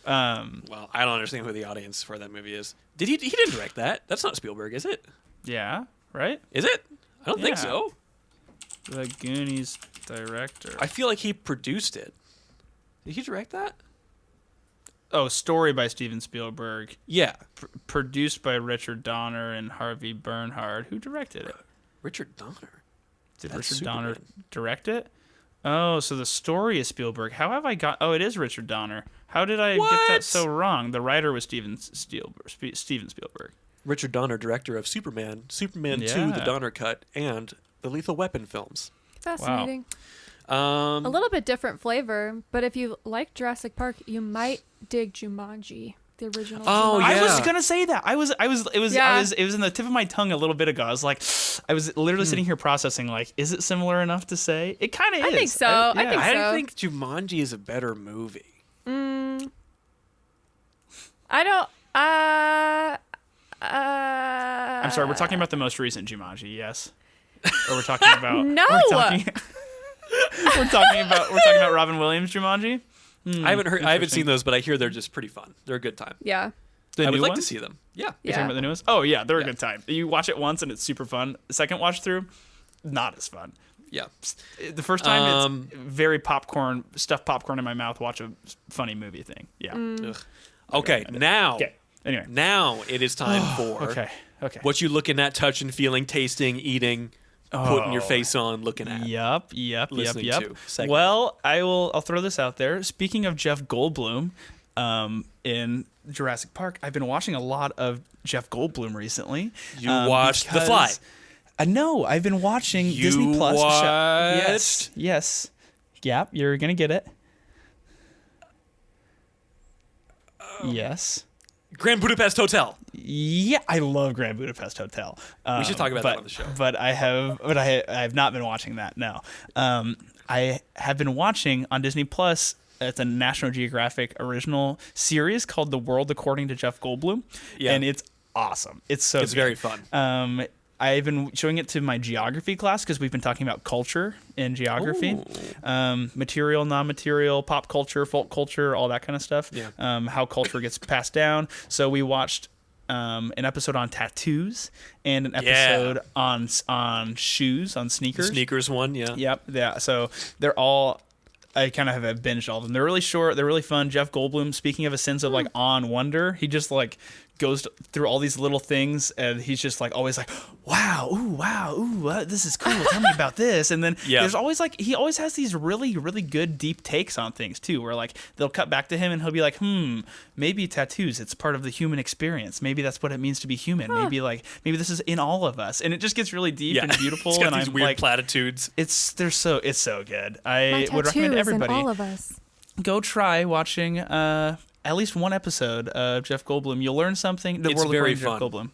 I don't understand who the audience for that movie is. He didn't direct that. That's not Spielberg, is it? Yeah, right. Is it? I don't think Yeah. so. The Goonies director. I feel like he produced it. Did he direct that? Oh, story by Steven Spielberg, Yeah. produced by Richard Donner and Harvey Bernhard. Who directed it? Richard Donner. Did That's Richard Donner Superman. direct it? Oh, so the story is Spielberg. How have I got? Oh, it is Richard Donner. How did I get What? that so wrong? The writer was Steven Spielberg. Richard Donner, director of Superman, Superman 2, the Yeah. Donner Cut, and the Lethal Weapon films. Fascinating. Um, A little bit different flavor, but if you like Jurassic Park, you might dig Jumanji, the original. Oh, Jumanji. yeah. I was gonna say that. It was in the tip of my tongue a little bit ago. I was like, I was literally sitting here processing, like, is it similar enough to say? It kind of is. I think so. I think I so. think Jumanji is a better movie. I don't. I'm sorry. We're talking about the most recent Jumanji, yes, or we're talking about No! We're talking about Robin Williams Jumanji. I haven't heard. I haven't interesting. seen those, but I hear they're just pretty fun. They're a good time. Yeah. The I would new like ones? to see them. Yeah. You're talking Yeah. about the newest? Oh yeah, they're a Yeah. good time. You watch it once and it's super fun. The second watch through, not as fun. Yeah. The first time, it's very stuff popcorn in my mouth, watch a funny movie thing. Yeah. Ugh. Okay, now. Okay. Anyway. Now it is time for Okay. what you looking at, touching, feeling, tasting, eating, putting your face on, looking at. Yep. Listening to segment. Well, I'll throw this out there. Speaking of Jeff Goldblum, in Jurassic Park, I've been watching a lot of Jeff Goldblum recently. You watched The Fly. No, I've been watching You Disney Plus. watched- Yes. Yep, you're gonna get it. Yes. Grand Budapest Hotel. Yeah, I love Grand Budapest Hotel. We should talk about that on the show. But I have not been watching that. No, I have been watching on Disney Plus. It's a National Geographic original series called The World According to Jeff Goldblum, and it's awesome. It's It's good. very fun. I've been showing it to my geography class because we've been talking about culture in geography, material, non-material, pop culture, folk culture, all that kind of stuff. Yeah. How culture gets passed down. So we watched an episode on tattoos and an episode on shoes, on sneakers. Sneakers one, yeah. Yep. Yeah. So they're all. I kind of have binged all of them. They're really short. They're really fun. Jeff Goldblum, speaking of a sense of like awe and wonder, he just like goes through all these little things, and he's just like always like, wow, this is cool. Tell me about this. And then there's always like he always has these really, really good deep takes on things too, where like they'll cut back to him and he'll be like, maybe tattoos, it's part of the human experience. Maybe that's what it means to be human. Maybe this is in all of us, and it just gets really deep and beautiful. It's got and these I'm weird like, platitudes. it's so good. My I would recommend tattoo is everybody in all of us. go try watching at least one episode of Jeff Goldblum. You'll learn something. The It's World very According to Jeff Goldblum.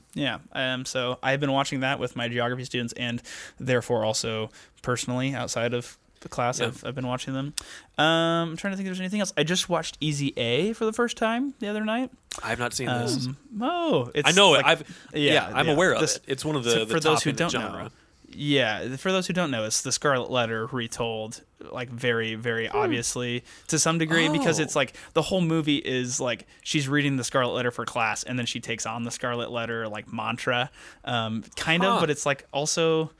Yeah. So I've been watching that with my geography students, and therefore also personally outside of the class, I've been watching them. I'm trying to think if there's anything else. I just watched Easy A for the first time the other night. I have not seen this. It's I know like, it. I'm aware of this- it. It's one of the for top those who in the don't genre. know. Yeah, for those who don't know, it's the Scarlet Letter retold, like very, very obviously to some degree, because it's like the whole movie is like she's reading the Scarlet Letter for class, and then she takes on the Scarlet Letter like mantra, kind of. But it's like also,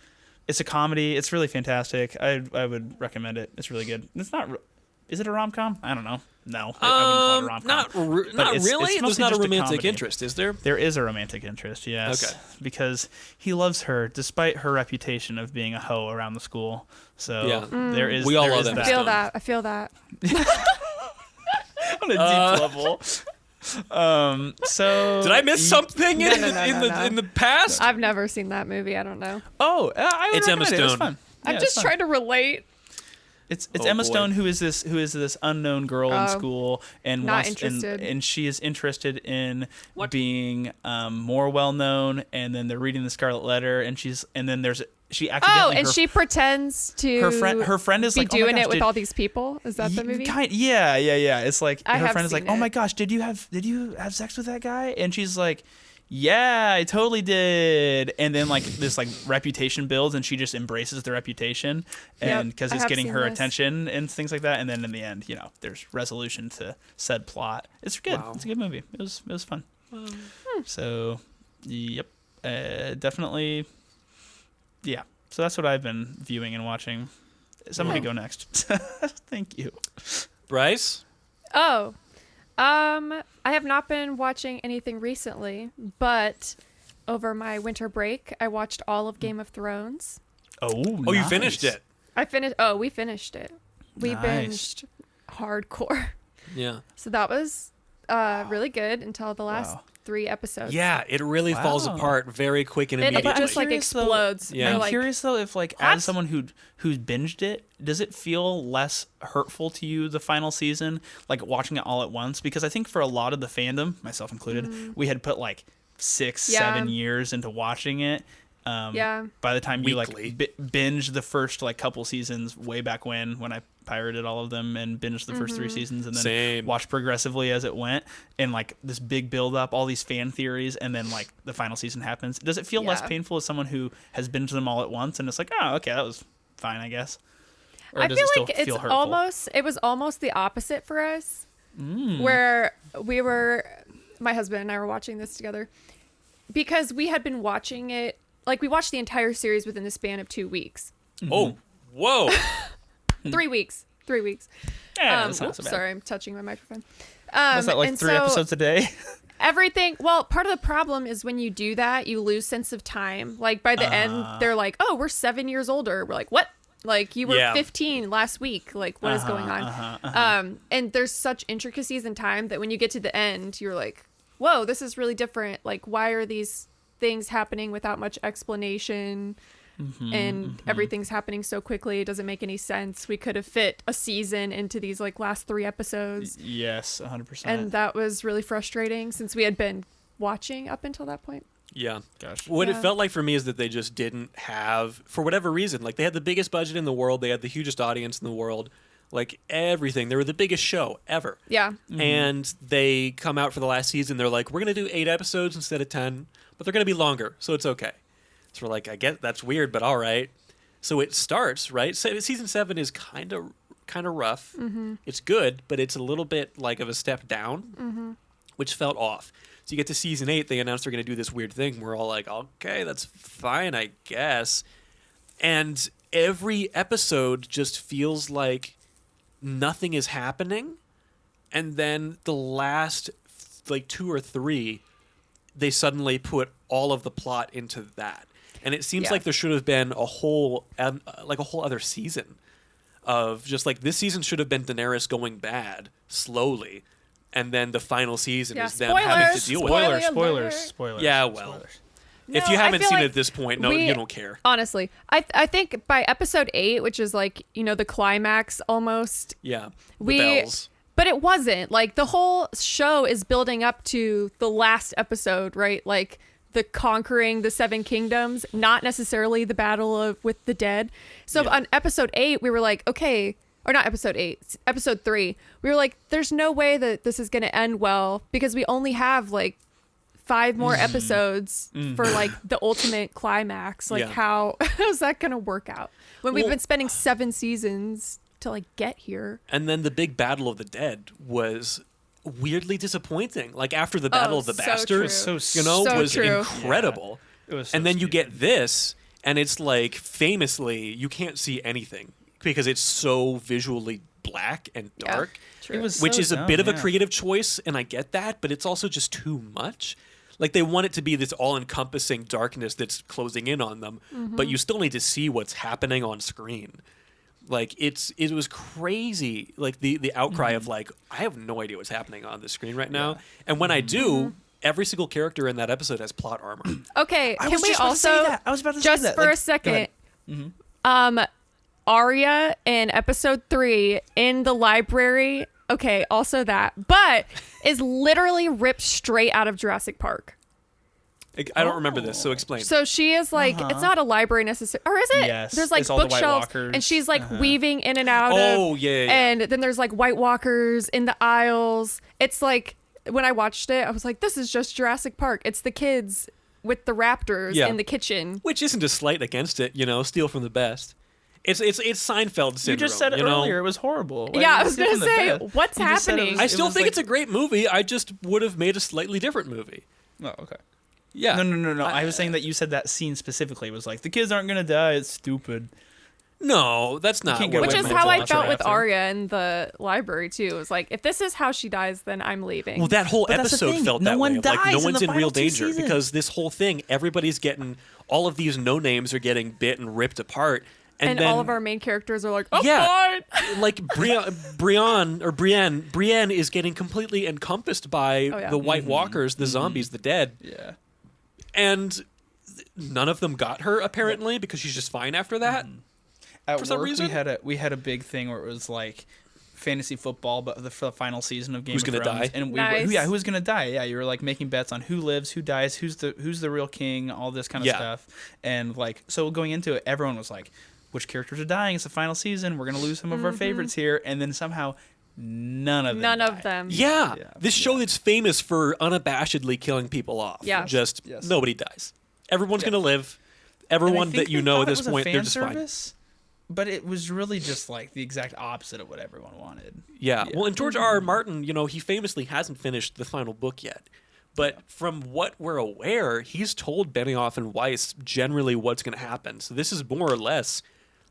it's a comedy. It's really fantastic. I would recommend it. It's really good. It's not. Is it a rom-com? I don't know. No, I wouldn't call it a rom-com. Not really. There's mostly not a just romantic comedy. interest, is there? There is a romantic interest, yes. Okay. Because he loves her despite her reputation of being a hoe around the school. So there is. We all there love is them. I feel that. On a deep level. So Did I miss something in No. the past? I've never seen that movie. I don't know. Oh, I would It's Emma recommend it. It was Stone. fun. I'm Yeah, just it's fun. trying to relate. It's Oh, Emma boy. Stone who is this unknown girl in school and Not wants interested. and she is interested in being more well known, and then they're reading the Scarlet Letter, and she accidentally And she pretends to her friend is be like, oh my doing gosh, it with did- all these people. Is that the movie? Yeah. It's like I her have friend is like, seen oh it. my gosh, did you have sex with that guy? And she's like, yeah, I totally did. And then like this like reputation builds, and she just embraces the reputation, and because I it's have getting seen her this. attention and things like that. And then in the end, there's resolution to said plot. It's good. Wow. It's a good movie. It was fun. So, yep, definitely, yeah. So that's what I've been viewing and watching. Somebody go next. Thank you. Bryce? Oh, I have not been watching anything recently, but over my winter break, I watched all of Game of Thrones. Oh, Oh, you finished it. We finished it. We Nice. binged hardcore. Yeah. So that was really good until the last 3 episodes. Yeah, it really falls Wow. apart very quick and It immediately. just like curious, though- explodes. Yeah. You're I'm like, curious though if like "What?" as someone who's binged it, does it feel less hurtful to you the final season, like watching it all at once? Because I think for a lot of the fandom, myself included, we had put like 6-7 years into watching it. Yeah. By the time you Weekly. like binge the first like couple seasons way back when I pirated all of them and binged the first 3 seasons, and then Same. watched progressively as it went, and like this big build up, all these fan theories, and then like the final season happens. Does it feel less Yeah. painful as someone who has binged them all at once and it's like, oh, okay, that was fine, I guess? Or I does feel it still like feel hurtful? it was almost the opposite for us, where my husband and I were watching this together because we had been watching it, like we watched the entire series within the span of 2 weeks. Oh, Whoa. 3 weeks. 3 weeks. Yeah, that's not so Oops, bad. sorry, I'm touching my microphone. Was that like and 3 so episodes a day? Everything. Well, part of the problem is when you do that, you lose sense of time. Like by the end, they're like, "Oh, we're 7 years older." We're like, "What?" Like you were 15 last week. Like what is going on? And there's such intricacies in time that when you get to the end, you're like, "Whoa, this is really different." Like why are these things happening without much explanation? And everything's happening so quickly, it doesn't make any sense. We could have fit a season into these like last 3 episodes. Yes, 100%. And that was really frustrating since we had been watching up until that point. Yeah. Gosh. What it Yeah. felt like for me is that they just didn't have, for whatever reason, like they had the biggest budget in the world, they had the hugest audience in the world, like everything. They were the biggest show ever. Yeah. And they come out for the last season, they're like, we're going to do 8 episodes instead of 10, but they're going to be longer, so it's okay. So we're like, I get that's weird, but all right. So it starts, right? Season 7 is kind of rough. It's good, but it's a little bit like of a step down, which felt off. So you get to season 8, they announced they're going to do this weird thing. We're all like, okay, that's fine, I guess. And every episode just feels like nothing is happening. And then the last like 2 or 3, they suddenly put all of the plot into that. And it seems like there should have been a whole other season of just like this season should have been Daenerys going bad slowly, and then the final season is them having to deal with it. Spoilers. Yeah, well, No, if you I haven't feel seen like it at this point, no, you don't care. Honestly, I think by episode 8, which is like, you know, the climax almost. Yeah, the We bells. But it wasn't. Like the whole show is building up to the last episode, right? Like the conquering the 7 kingdoms, not necessarily the battle with the dead. So on episode 8, we were like, okay, or not episode 8, episode 3. We were like, there's no way that this is going to end well because we only have like 5 more episodes for like the ultimate climax. Like how is that going to work out when we've been spending 7 seasons to like get here? And then the big battle of the dead was weirdly disappointing. Like after the battle of the so bastards, true. was true. incredible. Yeah. It was so and then you stupid. get this, and it's like famously you can't see anything because it's so visually black and dark. True. It was Which so is a dumb, bit of a yeah. creative choice, and I get that, but it's also just too much. Like they want it to be this all-encompassing darkness that's closing in on them, but you still need to see what's happening on screen. Like it was crazy. Like the outcry of like, I have no idea what's happening on the screen right now. And when I do, every single character in that episode has plot armor. Okay, I can was we just about to say also that. I was about to say just that. for Like, a second, go ahead. Arya in episode 3 in the library. Okay, also that, but is literally ripped straight out of Jurassic Park. I don't remember this, so explain. So she is like, it's not a library necessarily, or is it? Yes, There's like it's all the White bookshelves, Walkers. and she's like weaving in and out Oh, of. yeah. And then there's like White Walkers in the aisles. It's like when I watched it, I was like, this is just Jurassic Park. It's the kids with the raptors in the kitchen. Which isn't a slight against it, steal from the best. It's Seinfeld syndrome. You just said it earlier. It was horrible. Why Yeah, did I you was steal gonna from the say, best? what's You just said it happening? was- I it still was think like- it's a great movie. I just would have made a slightly different movie. Oh, okay. Yeah. No. I was saying that you said that scene specifically was like, the kids aren't going to die. It's stupid. No, that's not. can't get what Which away is with how I watch felt it with after. Arya in the library too. It was like, if this is how she dies, then I'm leaving. Well, that whole But that's the episode thing. felt No that one way. Of, like dies no in one's the in real final 2 danger seasons. because this whole thing, everybo's getting all of these no names are getting bit and ripped apart, and then, all of our main characters are like, oh, Yeah. fine. like Brienne is getting completely encompassed by the White Walkers, the zombies, the dead, Yeah. and none of them got her apparently because she's just fine after that. At For some work, reason? we had a big thing where it was like fantasy football, but for the final season of Game Who's of gonna Thrones. die? And Nice. who's gonna die? Yeah, you were like making bets on who lives, who dies, who's the real king, all this kind of Yeah. stuff. And like, so going into it, everyone was like, which characters are dying? It's the final season. We're gonna lose some of our favorites here, and then somehow none of them. None of died. them. Yeah, Yeah. this show that's famous for unabashedly killing people off. Yeah. Just Yes. nobody dies. Everyone's gonna live. And I Everyone think that you they know thought at it this was a point, fan they're just fine. service, but it was really just like the exact opposite of what everyone wanted. Yeah. Well, and George R. R. Martin, he famously hasn't finished the final book yet. But from what we're aware, he's told Benioff and Weiss generally what's going to happen. So this is more or less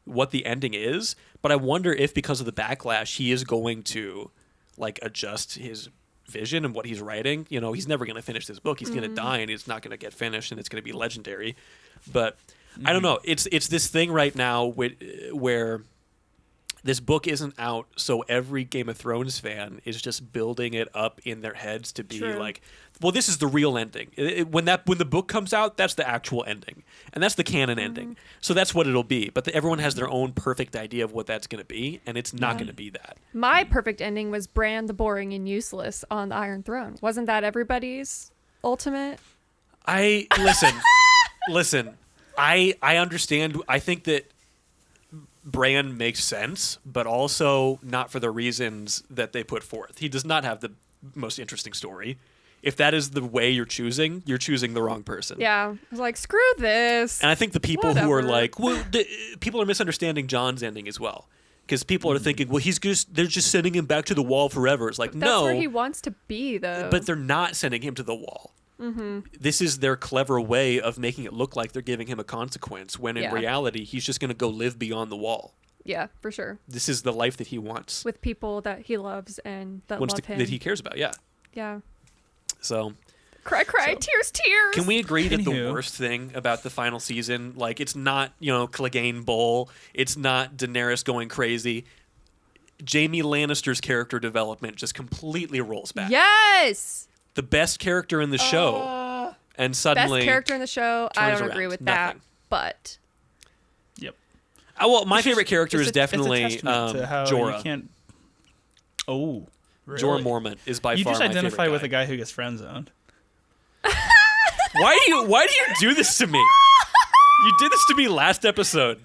what the ending is, but I wonder if because of the backlash, he is going to like adjust his vision and what he's writing. You know, he's never going to finish this book. He's going to die and it's not going to get finished and it's going to be legendary. But I don't know. It's this thing right now where this book isn't out, so every Game of Thrones fan is just building it up in their heads to be like, well, this is the real ending. When the book comes out, that's the actual ending, and that's the canon ending. So that's what it'll be. But everyone has their own perfect idea of what that's going to be, and it's not going to be that. My perfect ending was Bran the boring and useless on the Iron Throne. Wasn't that everybody's ultimate? Listen. I understand. I think that Bran makes sense, but also not for the reasons that they put forth. He does not have the most interesting story. If that is the way you're choosing the wrong person. Yeah. I was like, screw this. And I think the people who are like, well, people are misunderstanding Jon's ending as well. Because people are thinking, well, they're just sending him back to the wall forever. It's like, that's no. where he wants to be, though. But they're not sending him to the wall. This is their clever way of making it look like they're giving him a consequence, when in reality, he's just going to go live beyond the wall. Yeah, for sure. This is the life that he wants. With people that he loves and that love him. That he cares about, yeah. Yeah. So... Cry, tears. Can we agree that the worst thing about the final season, like, it's not, Clegane Bowl, it's not Daenerys going crazy. Jaime Lannister's character development just completely rolls back. Yes! The best character in the show, and suddenly... Best character in the show, I don't agree with that, but... Yep. Well, my favorite character is definitely Jorah. You can't... Oh, really? Jorah Mormont is by far my favorite guy. You just identify with a guy who gets friend-zoned. Why do you do this to me? You did this to me last episode.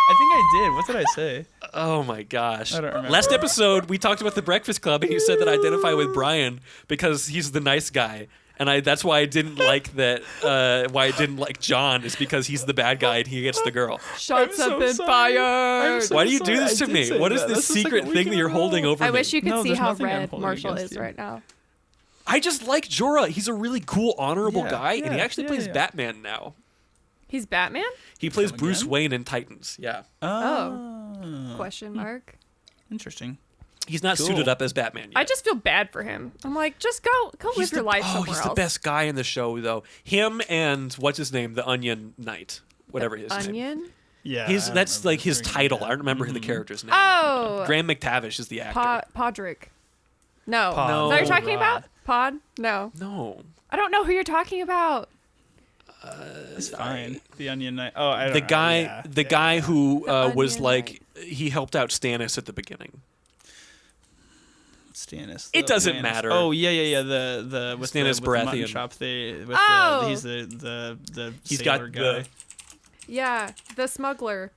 I think I did. What did I say? Oh my gosh. I don't remember. Last episode, we talked about the Breakfast Club, and you said that I identify with Brian because he's the nice guy. And that's why I didn't like that. Why I didn't like Jon is because he's the bad guy and he gets the girl. Shots have been fired. Why do you do this to me? What is this secret thing that you're holding over me? I wish you could see how red Marshall is right now. I just like Jorah. He's a really cool, honorable guy, and he actually plays Batman now. He's Batman? He plays Bruce Wayne in Titans. Yeah. Oh. Question mark. Interesting. He's not suited up as Batman yet. I just feel bad for him. I'm like, just go live your life somewhere else. He's the best guy in the show, though. Him and what's his name, the Onion Knight, whatever his name. Onion? Yeah. That's like his title. I don't remember the character's name. Oh. Graham McTavish is the actor. Podrick. No. Pod. No. Is that what you're talking about? Pod? No. No. I don't know who you're talking about. It's fine. The Onion Knight. Oh, I don't the know. guy, the guy who was Onion like he helped out Stannis at the beginning. Stannis. It doesn't matter. Oh yeah. The with Stannis the mutton Baratheon. shop. He's the he's sailor got guy. Yeah, the smuggler.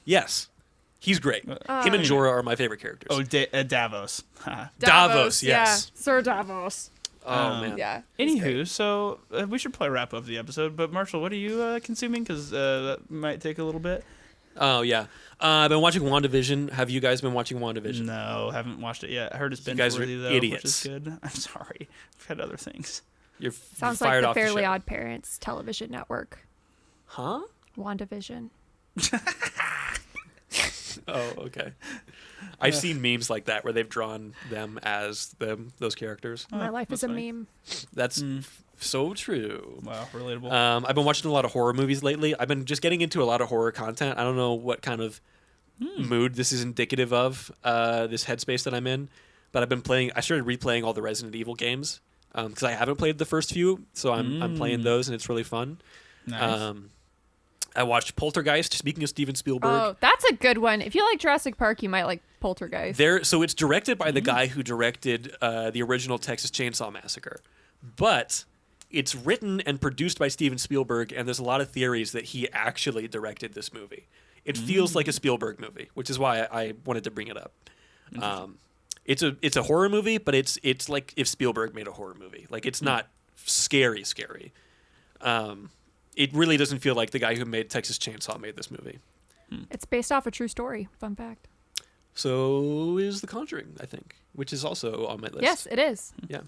Yes, he's great. Him and Jorah are my favorite characters. Oh, Davos. Davos, yes. Yeah, Sir Davos. Oh man. Yeah. Anywho, so we should probably wrap up the episode. But Marshall, what are you consuming? Because that might take a little bit. Oh yeah, I've been watching WandaVision. Have you guys been watching WandaVision? No, haven't watched it yet. I heard it's been guys are worthy though, idiots. which is good. I'm sorry, I've had other things. You're Sounds fired like off the Fairly show. Odd Parents television network. Huh? WandaVision. Oh, okay. I've seen memes like that where they've drawn them as those characters. My life is a funny. meme. That's so true. Wow, relatable. I've been watching a lot of horror movies lately. I've been just getting into a lot of horror content. I don't know what kind of mood this is indicative of, this headspace that I'm in. But I started replaying all the Resident Evil games because I haven't played the first few. So I'm playing those and it's really fun. Nice. I watched Poltergeist, speaking of Steven Spielberg. Oh, that's a good one. If you like Jurassic Park, you might like Poltergeist. So it's directed by the guy who directed the original Texas Chainsaw Massacre. But it's written and produced by Steven Spielberg, and there's a lot of theories that he actually directed this movie. It feels like a Spielberg movie, which is why I wanted to bring it up. It's a horror movie, but it's like if Spielberg made a horror movie. Like, it's not scary. It really doesn't feel like the guy who made Texas Chainsaw made this movie. It's based off a true story. Fun fact. So is The Conjuring, I think, which is also on my list. Yes, it is. Yeah.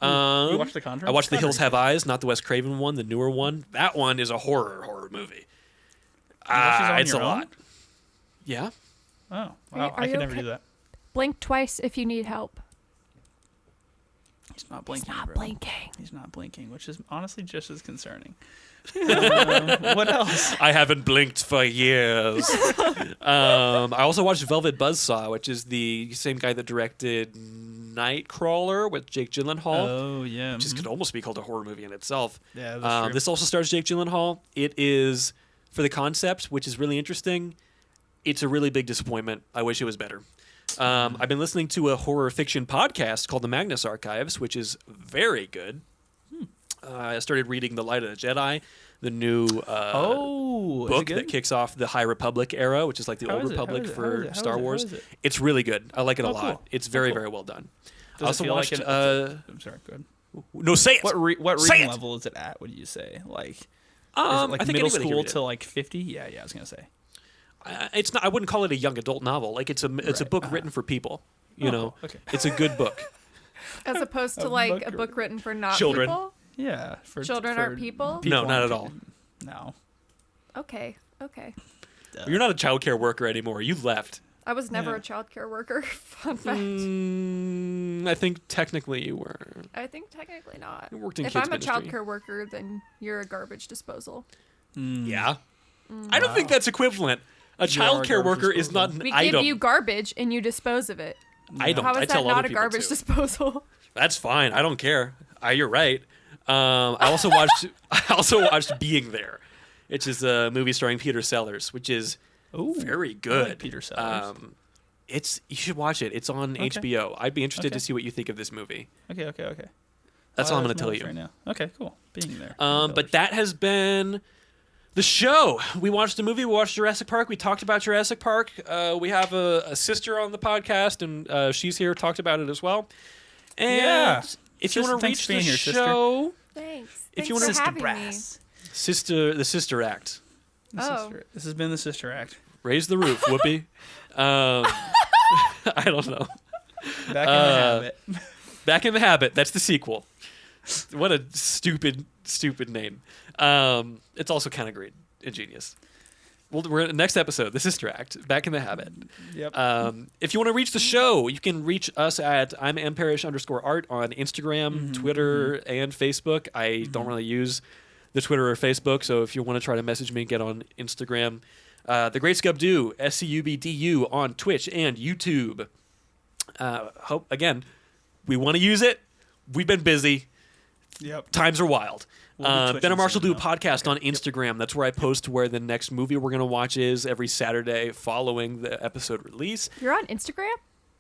You watched The Conjuring? I watched The Hills Have Eyes, not the Wes Craven one, the newer one. That one is a horror movie. On It's a your lot. own? Yeah. Oh, Are wow. I you could never okay? do that. Blink twice if you need help. He's not blinking. He's not bro. blinking. He's not blinking, which is honestly just as concerning. What else? I haven't blinked for years. I also watched Velvet Buzzsaw, which is the same guy that directed Nightcrawler with Jake Gyllenhaal. Oh, yeah. Which could almost be called a horror movie in itself. Yeah, that's true. This also stars Jake Gyllenhaal. It is, for the concept, which is really interesting, it's a really big disappointment. I wish it was better. I've been listening to a horror fiction podcast called The Magnus Archives, which is very good. I started reading The Light of the Jedi, the new book that kicks off the High Republic era, which is like the Old Republic for Star Wars. It's really good. I like it a lot. Cool. It's very, very well done. Does I also it feel watched. like I'm sorry, go ahead. No, say it. What Say reading it! level is it at? Would you say like? Is it I like think middle anybody can school read it. to like 50? Yeah, I was gonna say. It's not. I wouldn't call it a young adult novel. Like it's a Right. book written for people. You know, okay. it's a good book. As opposed to like a book written for not Children. people. Yeah, for Children aren't people? No, not at all. No. Okay. You're not a childcare worker anymore. You left. I was never Yeah. a childcare worker. Fun fact. I think technically you were. I think technically not. You worked in If kids I'm a ministry. childcare worker, then you're a garbage disposal. Yeah. I don't think that's equivalent. A You are a childcare garbage worker is not disposal. an We item. give you garbage and you dispose of it. I don't. How is I that tell not other a people garbage to. disposal? That's fine. I don't care. You're right. I also watched. I also watched Being There, which is a movie starring Peter Sellers, which is Ooh, very I good. like Peter Sellers. You should watch it. It's on HBO. I'd be interested to Okay. see what you think of this movie. Okay. That's all I'm going to tell you. right now. Okay, cool. Being there. But that has been the show. We watched a movie. We watched Jurassic Park. We talked about Jurassic Park. We have a sister on the podcast, and she's here. Talked about it as well. And Yeah. if you want to Thanks reach for the being here, sister. show, Thanks. If you Thanks wanna- for having me. the sister act. Oh. This has been the Sister Act. Raise the roof, Whoopi. I don't know. Back in the habit. Back in the Habit. That's the sequel. What a stupid name. It's also kind of great, ingenious. Well, we're in the next episode, the Sister Act, Back in the Habit. Yep. If you want to reach the show, you can reach us at I'mParish_art on Instagram, Twitter, and Facebook. I don't really use the Twitter or Facebook, so if you want to try to message me, get on Instagram. The Great Scubdo, SCUBDU, on Twitch and YouTube. Again, we want to use it. We've been busy. Yep. Times are wild. We'll be Ben twitching and Marshall soon, do a though. podcast on Instagram. That's where I post where the next movie we're going to watch is every Saturday following the episode release. You're on Instagram?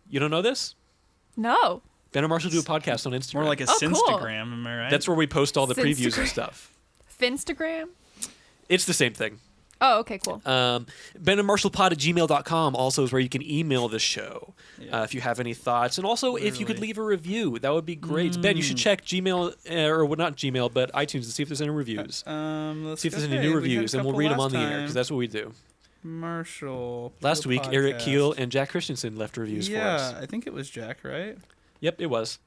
You don't know this? No. Ben and Marshall do a podcast on Instagram. More like a Oh, cool. Sinstagram, am I right? That's where we post all the previews and Sinstagram. stuff. Finstagram? It's the same thing. Oh, okay, cool. benandmarshallpod@gmail.com also is where you can email the show Yeah. if you have any thoughts. And also, if you could Literally. leave a review, that would be great. Ben, you should check Gmail, or well, not Gmail, but iTunes and see if there's any reviews. Let's See if there's okay, any new we had a reviews, and we'll couple read them last on the air, time. because that's what we do. Marshall. Last the week, Eric podcast. Keel and Jack Christensen left reviews for us. Yeah, I think it was Jack, right? Yep, it was.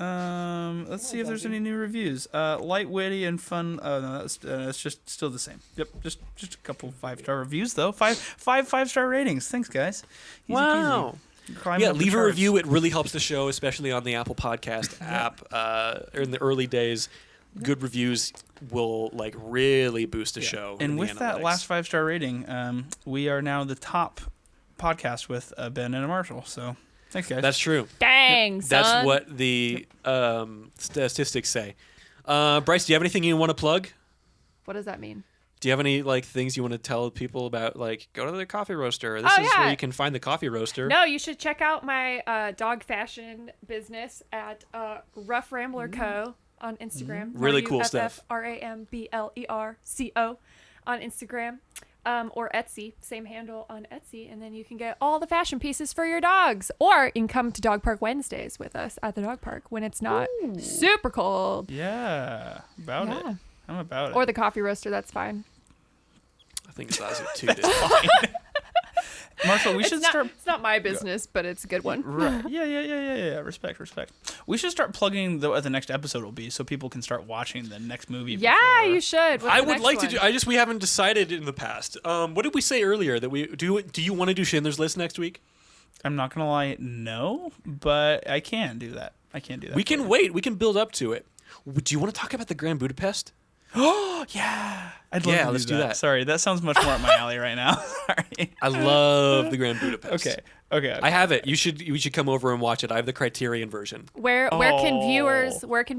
Let's see if there's any new reviews. Light, witty, and fun. Oh no, that's just still the same. Yep, just a couple 5-star reviews though. Five-star ratings. Thanks, guys. Easy Wow. peasy. Climb Yeah, up the leave a charts. review. It really helps the show, especially on the Apple Podcast app. In the early days, good reviews will like really boost the show. in And the with that analytics. last 5-star rating, we are now the top podcast with Ben and a Marshall. So thanks, guys. That's true. Dang, son. That's what the statistics say. Bryce, do you have anything you want to plug? What does that mean? Do you have any like things you want to tell people about? Like, go to the coffee roaster. This is yeah. where you can find the coffee roaster. No, you should check out my dog fashion business at Rough Rambler Co. on Instagram. Really cool stuff. RAMBLERCO on Instagram. Or Etsy, same handle on Etsy, and then you can get all the fashion pieces for your dogs. Or you can come to Dog Park Wednesdays with us at the dog park when it's not super cold. Yeah, about it. Yeah. I'm about it. Or the coffee roaster, that's fine. I think it's also too. Marshall, we should start. It's not my business, but it's a good one. Right. Yeah. Respect. We should start plugging what the next episode will be, so people can start watching the next movie. Yeah, before. you should. What's I the would next like one? to do. We haven't decided in the past. What did we say earlier that we do? Do you want to do Schindler's List next week? I'm not gonna lie, no, but I can do that. We can wait. We can build up to it. Do you want to talk about the Grand Budapest? Oh yeah, I'd love Yeah, to let's do that. Sorry, that sounds much more up my alley right now. Sorry. I love the Grand Budapest. Okay. I have it. You should come over and watch it. I have the Criterion version. Where can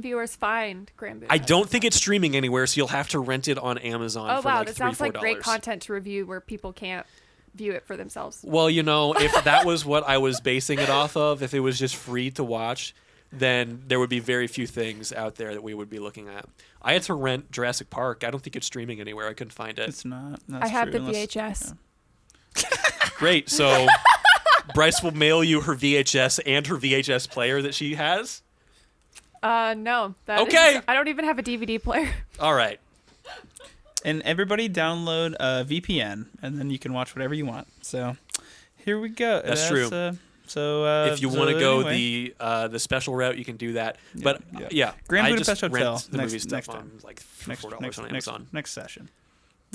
viewers find Grand Budapest? I don't think it's streaming anywhere, so you'll have to rent it on Amazon Oh for wow, like that $3-4. sounds like great content to review where people can't view it for themselves. Well, if that was what I was basing it off of, if it was just free to watch, then there would be very few things out there that we would be looking at. I had to rent Jurassic Park. I don't think it's streaming anywhere. I couldn't find it. It's not. I have the VHS. Great. So Bryce will mail you her VHS and her VHS player that she has. No. Okay. I don't even have a DVD player. All right. And everybody download a VPN, and then you can watch whatever you want. So here we go. That's true. If you want to go the special route, you can do that. But yeah, Grand I Budapest just Hotel. rent the movie stuff on time. like $4 on Amazon. Next session.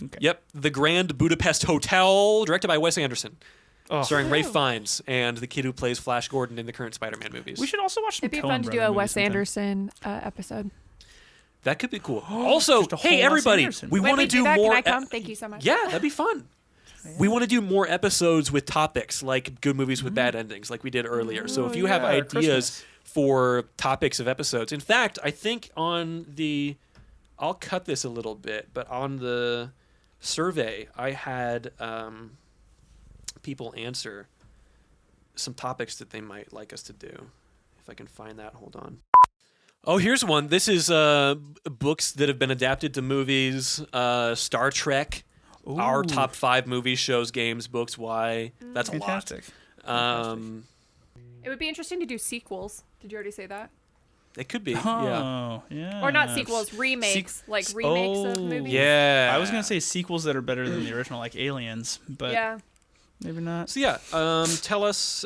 Okay. Yep, the Grand Budapest Hotel, directed by Wes Anderson, Oh. starring Ralph Fiennes and the kid who plays Flash Gordon in the current Spider-Man movies. We should also watch some It'd be Coen fun to do Brother a movies Wes sometime. Anderson episode. That could be cool. Also, Just a whole hey Wes everybody, Anderson. we When want to we do that, more. Can I come? Thank you so much. Yeah, that'd be fun. We want to do more episodes with topics like good movies with bad endings, like we did earlier. So if you have yeah, ideas Christmas. for topics of episodes, in fact, I think I'll cut this a little bit, but on the survey, I had people answer some topics that they might like us to do. If I can find that, hold on. Oh, here's one. This is books that have been adapted to movies. Star Trek. Ooh. Our top 5 movies, shows, games, books, why. That's a Fantastic. lot. It would be interesting to do sequels. Did you already say that? It could be. Yeah. Oh, yeah. Or not sequels, remakes. Remakes of movies. Yeah. I was gonna say sequels that are better than the original, like Aliens, but Yeah. maybe not. So yeah, tell us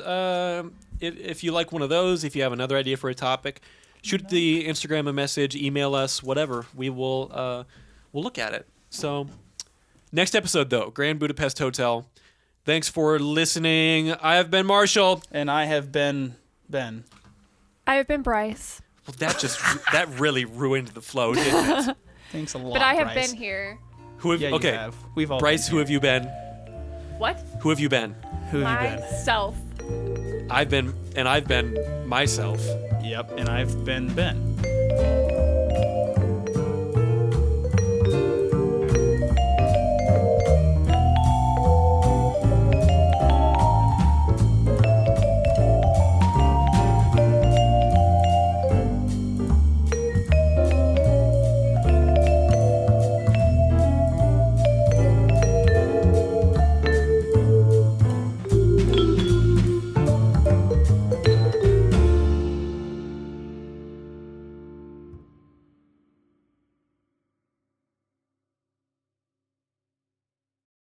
if you like one of those. If you have another idea for a topic, shoot the Instagram a message, email us, whatever. We will we'll look at it. So next episode though, Grand Budapest Hotel. Thanks for listening. I have been Marshall, And I have been Ben. I have been Bryce. Well, that really ruined the flow, didn't it? Thanks a lot. But I have Bryce. been here. Who have Yeah, you okay? have. We've all Bryce, been who here. have you been? What? Who have you been? Who have you been? Myself. I've been myself. Yep, and I've been Ben.